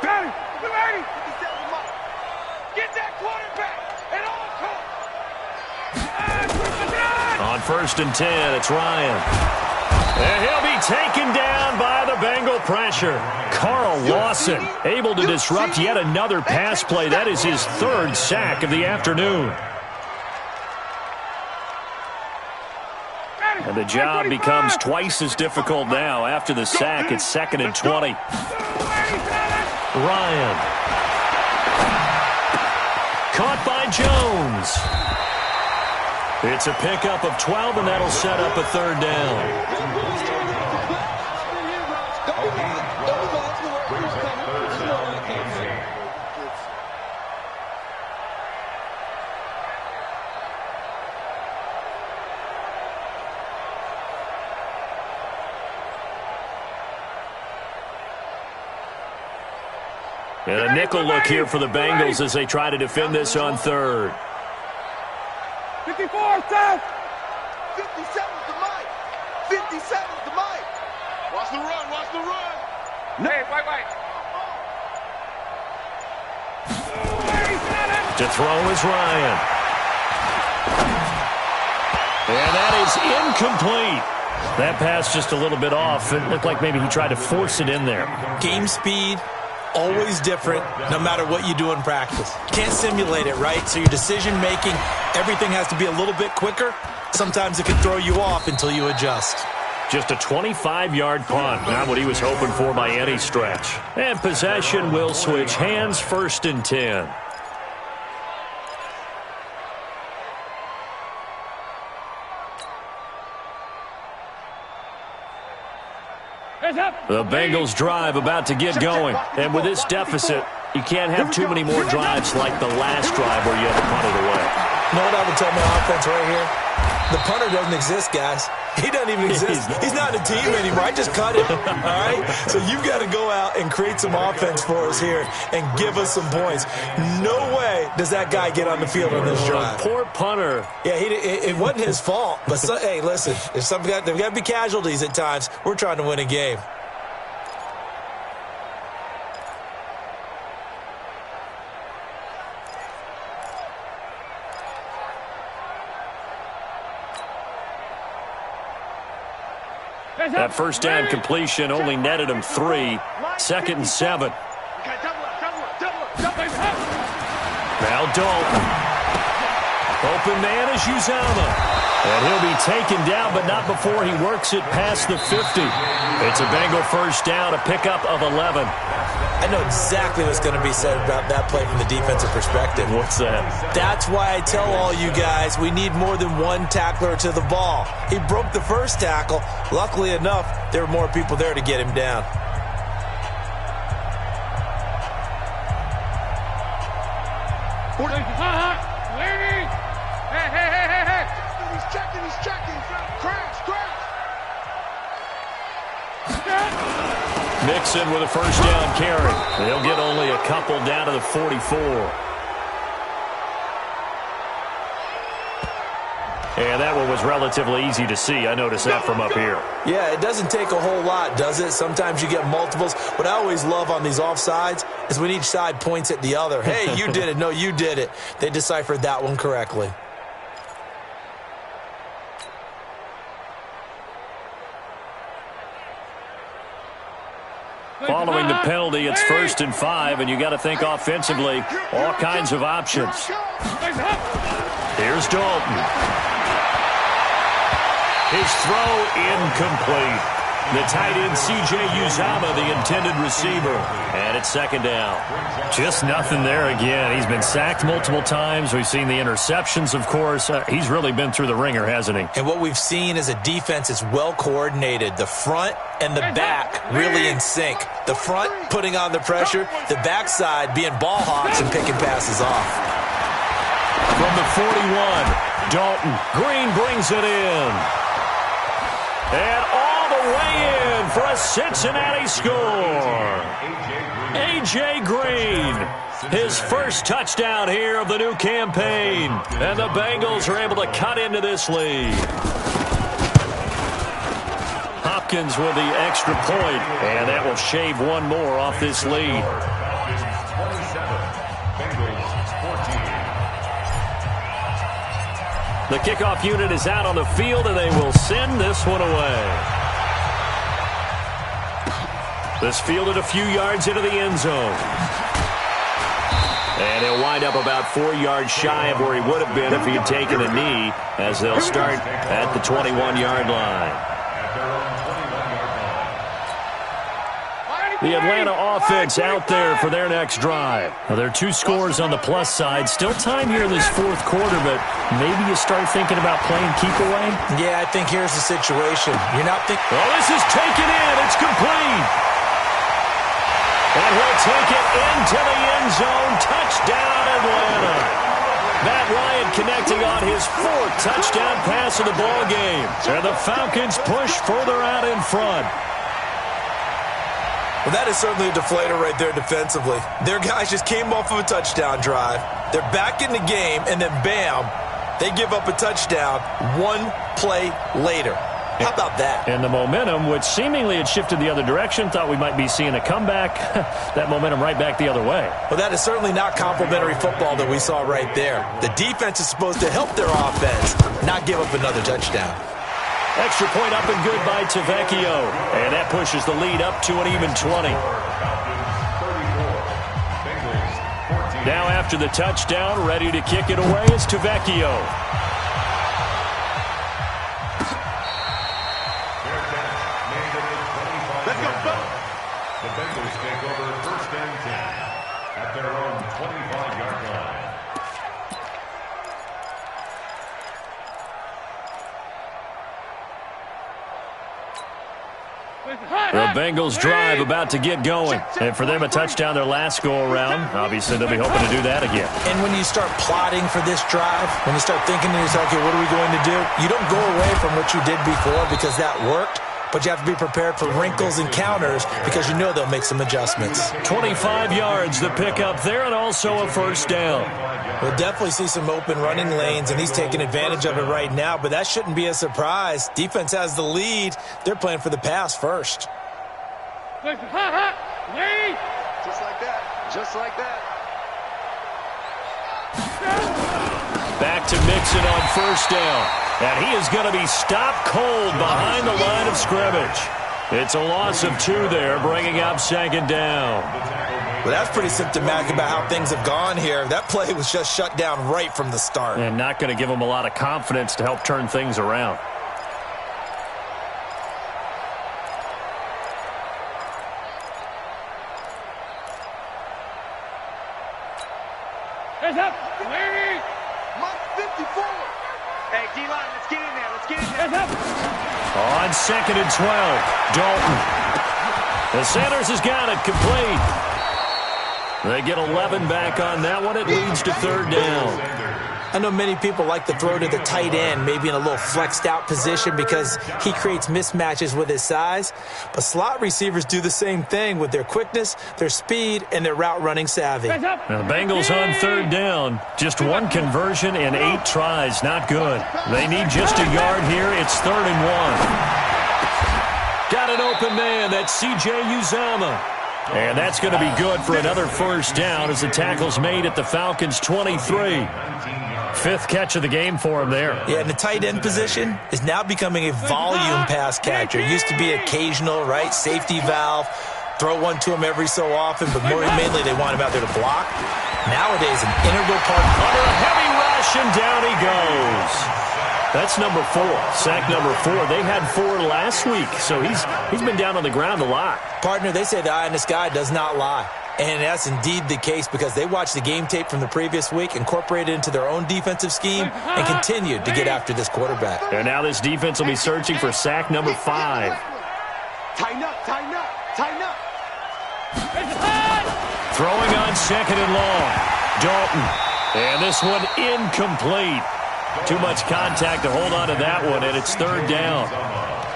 Patty, get ready. Get that quarterback at all costs. On 1st and 10, it's Ryan. And he'll be taken down by the Bengal pressure. Carl Lawson able to disrupt yet another pass play. That is his 3rd sack of the afternoon. And the job becomes twice as difficult now. After the sack, it's 2nd and 20. Ryan. Caught by Jones. It's a pickup of 12, and that'll set up a 3rd down. And a nickel look here for the Bengals as they try to defend this on 3rd. 54, stop. 57's the mic. 57's the mic. Watch the run. Watch the run. Hey, wait. To throw is Ryan. And that is incomplete. That pass just a little bit off. It looked like maybe he tried to force it in there. Game speed, always different, no matter what you do in practice. You can't simulate it, right? So your decision-making, everything has to be a little bit quicker. Sometimes it can throw you off until you adjust. Just a 25-yard punt, not what he was hoping for by any stretch. And possession will switch hands, 1st and 10. The Bengals drive about to get going. And with this deficit, you can't have too many more drives like the last drive where you had to punt it away. You know what I would tell my offense right here? The punter doesn't exist, guys. He doesn't even exist. He's not a team anymore. I just cut him, all right? So you've got to go out and create some offense for us here and give us some points. No way does that guy get on the field on this drive. Poor punter. Yeah, it wasn't his fault. But, hey, listen, there's got to be casualties at times. We're trying to win a game. That first down completion only netted him 3. 2nd and 7. Now Dalton. Open man is Uzomah. And he'll be taken down, but not before he works it past the 50. It's a Bengal first down, a pickup of 11. I know exactly what's going to be said about that play from the defensive perspective. What's that? That's why I tell all you guys we need more than one tackler to the ball. He broke the first tackle. Luckily enough, there were more people there to get him down. He's checking. Crash. Mixon with a first down carry. They'll get only a couple down to the 44. And that one was relatively easy to see. I noticed that from up here. Yeah, it doesn't take a whole lot, does it? Sometimes you get multiples. What I always love on these offsides is when each side points at the other. Hey, you did it. No, you did it. They deciphered that one correctly. Following the penalty, it's 1st and 5, and you got to think offensively, all kinds of options. Here's Dalton. His throw incomplete. The tight end, C.J. Uzomah, the intended receiver. And it's 2nd down. Just nothing there again. He's been sacked multiple times. We've seen the interceptions, of course. He's really been through the ringer, hasn't he? And what we've seen is a defense is well coordinated. The front and the back really in sync. The front putting on the pressure. The backside being ball hawks and picking passes off. From the 41, Dalton. Green brings it in. And all the way in for a Cincinnati score. A.J. Green, his first touchdown here of the new campaign. And the Bengals are able to cut into this lead. Hopkins with the extra point, and that will shave one more off this lead. The kickoff unit is out on the field, and they will send this one away. This fielded a few yards into the end zone. And he'll wind up about 4 yards shy of where he would have been if he had taken a knee, as they'll start at the 21-yard line. The Atlanta offense out there for their next drive. Now, there are 2 scores on the plus side. Still time here in this 4th quarter, but maybe you start thinking about playing keep away? Yeah, I think here's the situation. You're not thinking... Well, this is taken in. It's complete. And he'll take it into the end zone. Touchdown, Atlanta. Matt Ryan connecting on his 4th touchdown pass of the ball game. And the Falcons push further out in front. Well, that is certainly a deflator right there defensively. Their guys just came off of a touchdown drive. They're back in the game, and then bam, they give up a touchdown 1 play later. How about that? And the momentum, which seemingly had shifted the other direction, thought we might be seeing a comeback. That momentum right back the other way. Well, that is certainly not complimentary football that we saw right there. The defense is supposed to help their offense, not give up another touchdown. Extra point up and good by Tavecchio. And that pushes the lead up to an even 20. Now after the touchdown, ready to kick it away is Tavecchio. Let's go, go. The Bengals take over 1st and 10 at their own 25-yard line. The Bengals drive about to get going. And for them, a touchdown their last go-around. Obviously, they'll be hoping to do that again. And when you start plotting for this drive, when you start thinking to yourself, okay, what are we going to do? You don't go away from what you did before because that worked. But you have to be prepared for wrinkles and counters because you know they'll make some adjustments. 25 yards to pick up there and also a first down. We'll definitely see some open running lanes, and he's taking advantage of it right now, but that shouldn't be a surprise. Defense has the lead. They're playing for the pass first. Just like that. Just like that. Back to Mixon on first down. And he is going to be stopped cold behind the line of scrimmage. It's a loss of 2 there, bringing up second down. Well, that's pretty symptomatic about how things have gone here. That play was just shut down right from the start. And not going to give them a lot of confidence to help turn things around. Hands up. Lady. Mike 54. Hey, D-line, let's get in there. Let's get in there. Hands up. On 2nd and 12, Dalton. The Sanders has got it complete. They get 11 back on that one. It leads to 3rd down. I know many people like to throw to the tight end, maybe in a little flexed out position because he creates mismatches with his size. But slot receivers do the same thing with their quickness, their speed, and their route running savvy. Now, the Bengals on 3rd down. Just 1 conversion and 8 tries. Not good. They need just a yard here. It's 3rd and 1. Got an open man. That's C.J. Uzomah. And that's going to be good for another 1st down as the tackle's made at the Falcons' 23. 5th catch of the game for him there. Yeah, and the tight end position is now becoming a volume pass catcher. It used to be occasional, right? Safety valve. Throw one to him every so often, but more mainly they want him out there to block. Nowadays, an integral part. Under a heavy rush, and down he goes. That's number 4, sack number 4. They had 4 last week, so he's been down on the ground a lot. Partner, they say the eye in the sky does not lie. And that's indeed the case because they watched the game tape from the previous week, incorporated it into their own defensive scheme, and continued to get after this quarterback. And now this defense will be searching for sack number 5. Tighten up, tighten up, tighten up. Throwing on 2nd and long. Dalton. And this one incomplete. Too much contact to hold on to that one, and it's 3rd down.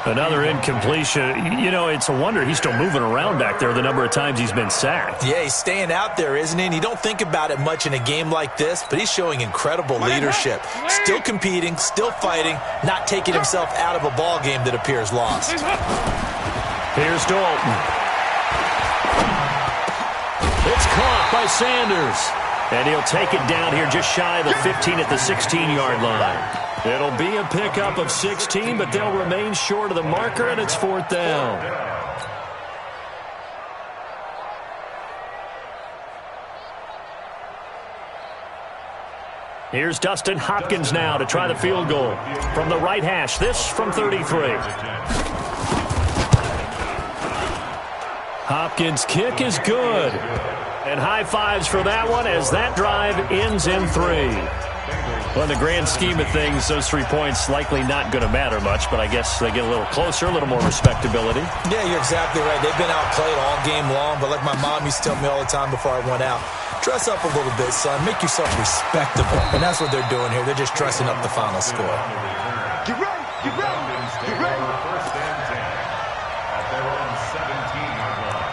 Another incompletion. You know, it's a wonder he's still moving around back there the number of times he's been sacked. Yeah, he's staying out there, isn't he? And you don't think about it much in a game like this, but he's showing incredible leadership. Still competing, still fighting, not taking himself out of a ball game that appears lost. Here's Dalton. It's caught by Sanders. And he'll take it down here just shy of the 15 at the 16-yard line. It'll be a pickup of 16, but they'll remain short of the marker, and it's 4th down. Here's Dustin Hopkins now to try the field goal from the right hash. This from 33. Hopkins' kick is good. And high fives for that one as that drive ends in 3. Well, in the grand scheme of things, those 3 points likely not going to matter much, but I guess they get a little closer, a little more respectability. Yeah, you're exactly right. They've been outplayed all game long, but like my mom used to tell me all the time before I went out, dress up a little bit, son. Make yourself respectable. And that's what they're doing here. They're just dressing up the final score. Get ready, get ready, get ready. First and 10 at their own 17-yard line.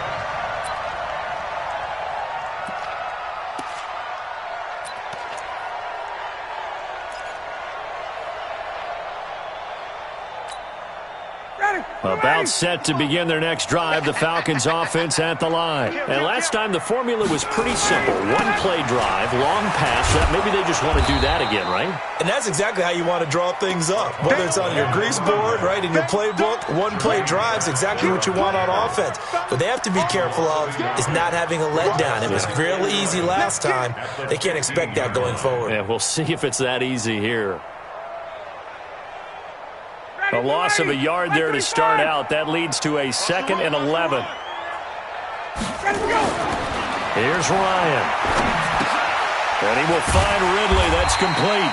About set to begin their next drive, the Falcons offense at the line. And last time the formula was pretty simple. 1-play drive, long pass. Maybe they just want to do that again, right? And that's exactly how you want to draw things up. Whether it's on your grease board, right, in your playbook, 1-play drive's exactly what you want on offense. What they have to be careful of is not having a letdown. It was real easy last time. They can't expect that going forward. Yeah, we'll see if it's that easy here. A loss of a yard there to start out. That leads to a 2nd and 11. Here's Ryan. And he will find Ridley. That's complete.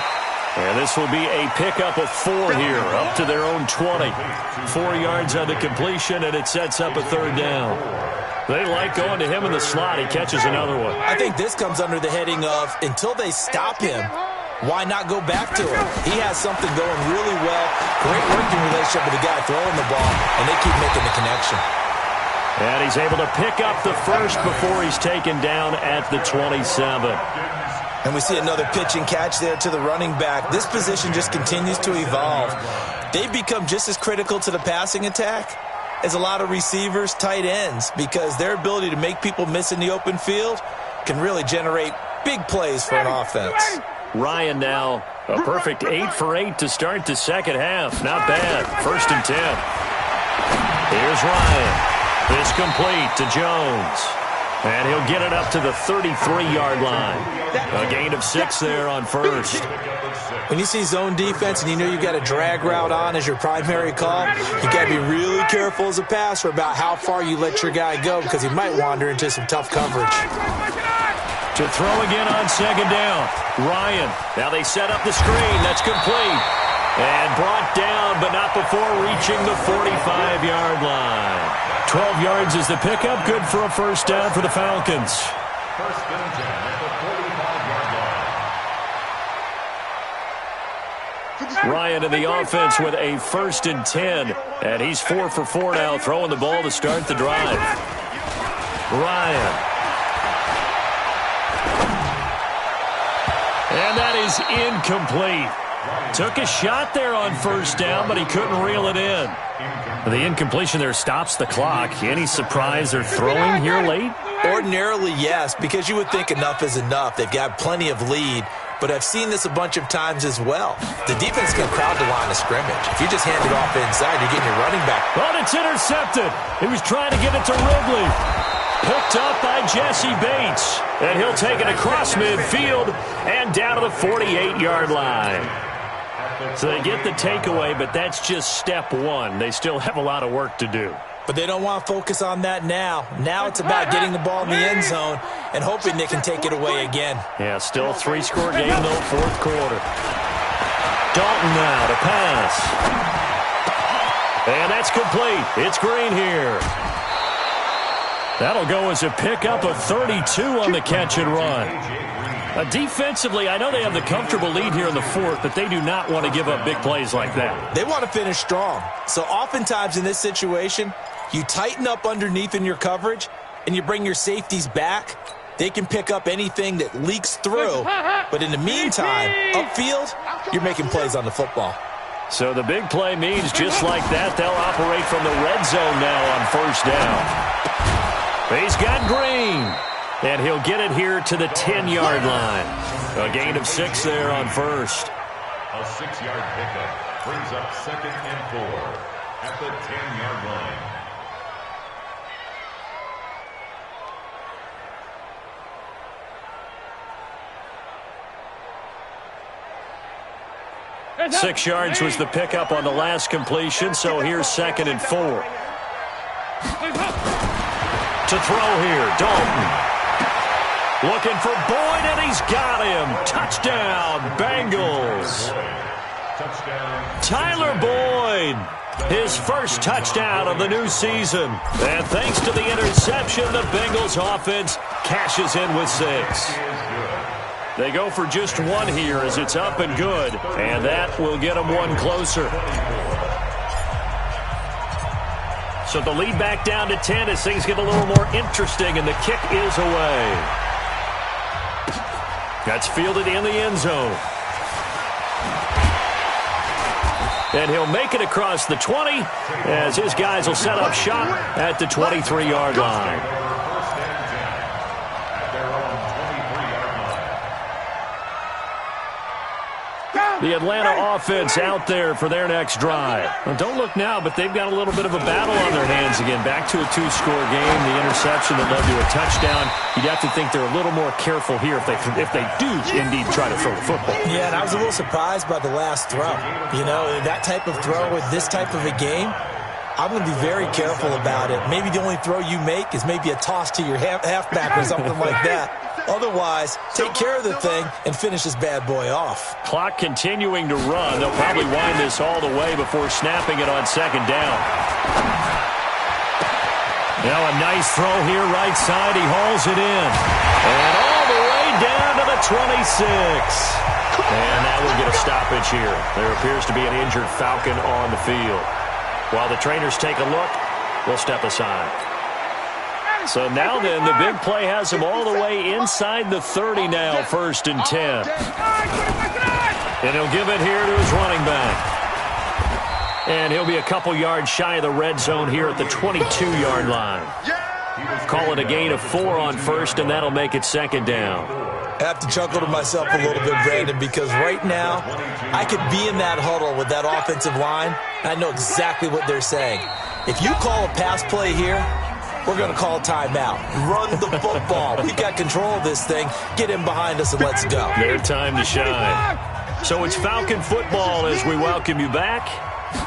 And this will be a pickup of 4 here, up to their own 20. 4 yards on the completion, and it sets up a 3rd down. They like going to him in the slot. He catches another one. I think this comes under the heading of until they stop him, why not go back to him? He has something going really well. Great working relationship with the guy throwing the ball, and they keep making the connection. And he's able to pick up the first before he's taken down at the 27. And we see another pitch and catch there to the running back. This position just continues to evolve. They've become just as critical to the passing attack as a lot of receivers, tight ends, because their ability to make people miss in the open field can really generate big plays for an offense. Ryan now a perfect 8 for 8 to start the second half. Not bad. 1st and 10. Here's Ryan. It's complete to Jones. And he'll get it up to the 33-yard line. A gain of 6 there on first. When you see zone defense and you know you got a drag route on as your primary call, you got to be really careful as a passer about how far you let your guy go because he might wander into some tough coverage. To throw again on second down. Ryan. Now they set up the screen. That's complete. And brought down, but not before reaching the 45-yard line. 12 yards is the pickup. Good for a first down for the Falcons. First and 10 at the 45-yard line. Ryan in the offense with a first and 10. And he's 4 for 4 now, throwing the ball to start the drive. Ryan. And that is incomplete. Took a shot there on first down, but he couldn't reel it in. The incompletion there stops the clock. Any surprise they're throwing here late? Ordinarily, yes, because you would think enough is enough. They've got plenty of lead, but I've seen this a bunch of times as well. The defense can crowd the line of scrimmage. If you just hand it off inside, you're getting your running back. Oh, it's intercepted. He was trying to get it to Ridley. Picked up by Jesse Bates. And he'll take it across midfield and down to the 48-yard line. So they get the takeaway, but that's just step one. They still have a lot of work to do. But they don't want to focus on that now. Now it's about getting the ball in the end zone and hoping they can take it away again. Yeah, still a 3-score game, though, fourth quarter. Dalton now to pass. And that's complete. It's Green here. That'll go as a pickup of 32 on the catch and run. Defensively, I know they have the comfortable lead here in the fourth, but they do not want to give up big plays like that. They want to finish strong. So oftentimes in this situation, you tighten up underneath in your coverage and you bring your safeties back. They can pick up anything that leaks through. But in the meantime, upfield, you're making plays on the football. So the big play means just like that, they'll operate from the red zone now on first down. He's got Green. And he'll get it here to the 10-yard line. A gain of 6 there on first. A 6-yard pickup brings up 2nd and 4 at the 10-yard line. 6 yards was the pickup on the last completion, so here's 2nd and 4. To throw here, Dalton. Looking for Boyd, and he's got him. Touchdown, Bengals. Touchdown. Tyler Boyd, his first touchdown of the new season. And thanks to the interception, the Bengals offense cashes in with 6. They go for just 1 here as it's up and good, and that will get them 1 closer. So the lead back down to 10 as things get a little more interesting, and the kick is away. That's fielded in the end zone. And he'll make it across the 20 as his guys will set up shop at the 23-yard line. First and 10 at their own 23-yard line. The Atlanta offense out there for their next drive. Well, don't look now, but they've got a little bit of a battle on their hands again. Back to a 2-score game. The interception that led to a touchdown. You'd have to think they're a little more careful here if they do indeed try to throw the football. Yeah, and I was a little surprised by the last throw. You know, that type of throw with this type of a game, I'm going to be very careful about it. Maybe the only throw you make is maybe a toss to your halfback or something like that. Otherwise, take care of the thing and finish this bad boy off. Clock continuing to run. They'll probably wind this all the way before snapping it on second down. Now a nice throw here, right side. He hauls it in. And all the way down to the 26. And that will get a stoppage here. There appears to be an injured Falcon on the field. While the trainers take a look, we'll step aside. So now then, the big play has him all the way inside the 30 now, 1st and 10. And he'll give it here to his running back. And he'll be a couple yards shy of the red zone here at the 22-yard line. Call it a gain of 4 on first, and that'll make it 2nd down. I have to chuckle to myself a little bit, Brandon, because right now I could be in that huddle with that offensive line, and I know exactly what they're saying. If you call a pass play here, we're going to call timeout. Run the football. We've got control of this thing. Get him behind us and let's go. Their time to shine. So it's Falcon football as we welcome you back.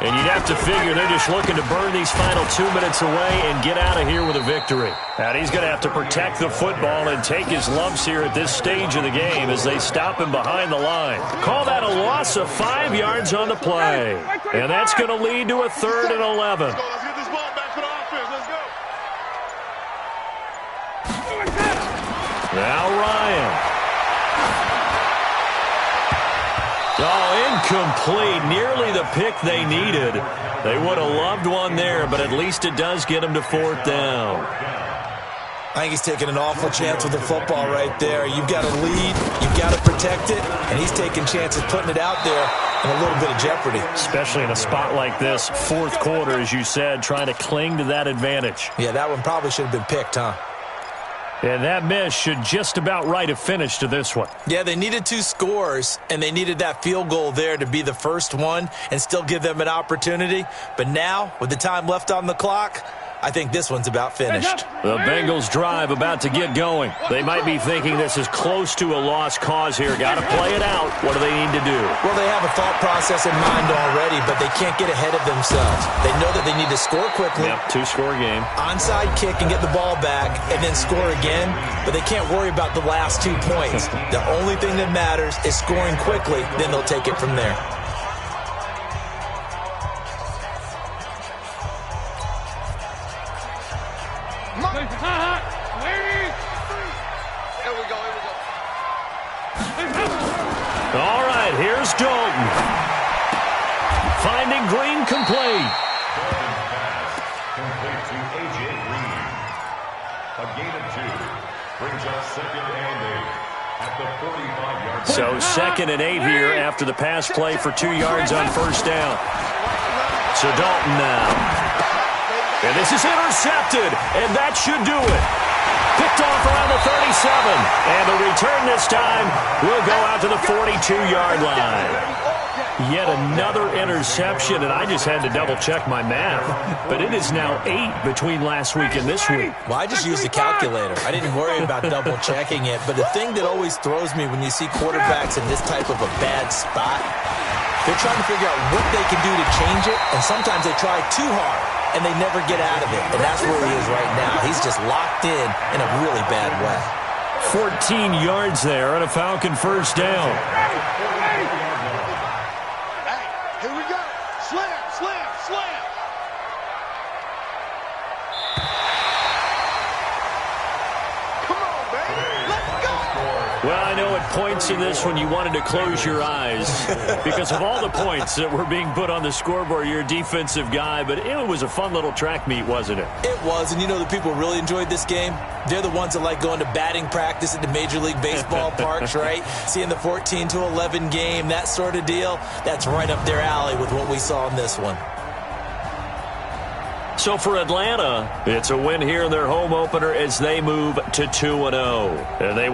And you'd have to figure they're just looking to burn these final 2 minutes away and get out of here with a victory. And he's going to have to protect the football and take his lumps here at this stage of the game as they stop him behind the line. Call that a loss of 5 yards on the play. And that's going to lead to a 3rd and 11. Let's get this ball back for the offense. Let's go. Now Ryan. Oh, incomplete. Nearly the pick they needed. They would have loved one there, but at least it does get them to 4th down. I think he's taking an awful chance with the football right there. You've got to lead. You've got to protect it. And he's taking chances putting it out there in a little bit of jeopardy. Especially in a spot like this, 4th quarter, as you said, trying to cling to that advantage. Yeah, that one probably should have been picked, huh? And that miss should just about write a finish to this one. Yeah, they needed 2 scores, and they needed that field goal there to be the first one and still give them an opportunity. But now, with the time left on the clock, I think this one's about finished. The Bengals drive about to get going. They might be thinking this is close to a lost cause here. Got to play it out. What do they need to do? Well, they have a thought process in mind already, but they can't get ahead of themselves. They know that they need to score quickly. Yep, 2-score game. Onside kick and get the ball back and then score again, but they can't worry about the last 2 points. The only thing that matters is scoring quickly, then they'll take it from there. All right, here's Dalton. Finding Green complete. Dalton's pass complete to A.J. Green. A gain of 2 brings up 2nd and 8 at the 45-yard line. So 2nd and 8 here after the pass play for 2 yards on 1st down. So Dalton now. And this is intercepted, and that should do it. Picked off around the 37. And the return this time will go out to the 42-yard line. Yet another interception, and I just had to double-check my math. But it is now 8 between last week and this week. Well, I just used a calculator. I didn't worry about double-checking it. But the thing that always throws me when you see quarterbacks in this type of a bad spot, they're trying to figure out what they can do to change it, and sometimes they try too hard, and they never get out of it. And that's where he is right now. He's just locked in a really bad way. 14 yards there on a Falcon 1st down. Here we go. Slam, slam, slam. Come on, baby. Let's go. Well, I know at points in this one you wanted to close your eyes because of all the points that were being put on the scoreboard. You're a defensive guy, but it was a fun little track meet, wasn't it? It was, and you know the people really enjoyed this game? They're the ones that like going to batting practice at the Major League Baseball parks, right? Seeing the 14-11 game, that sort of deal, that's right up their alley with what we saw in this one. So for Atlanta, it's a win here in their home opener as they move to 2-0. And they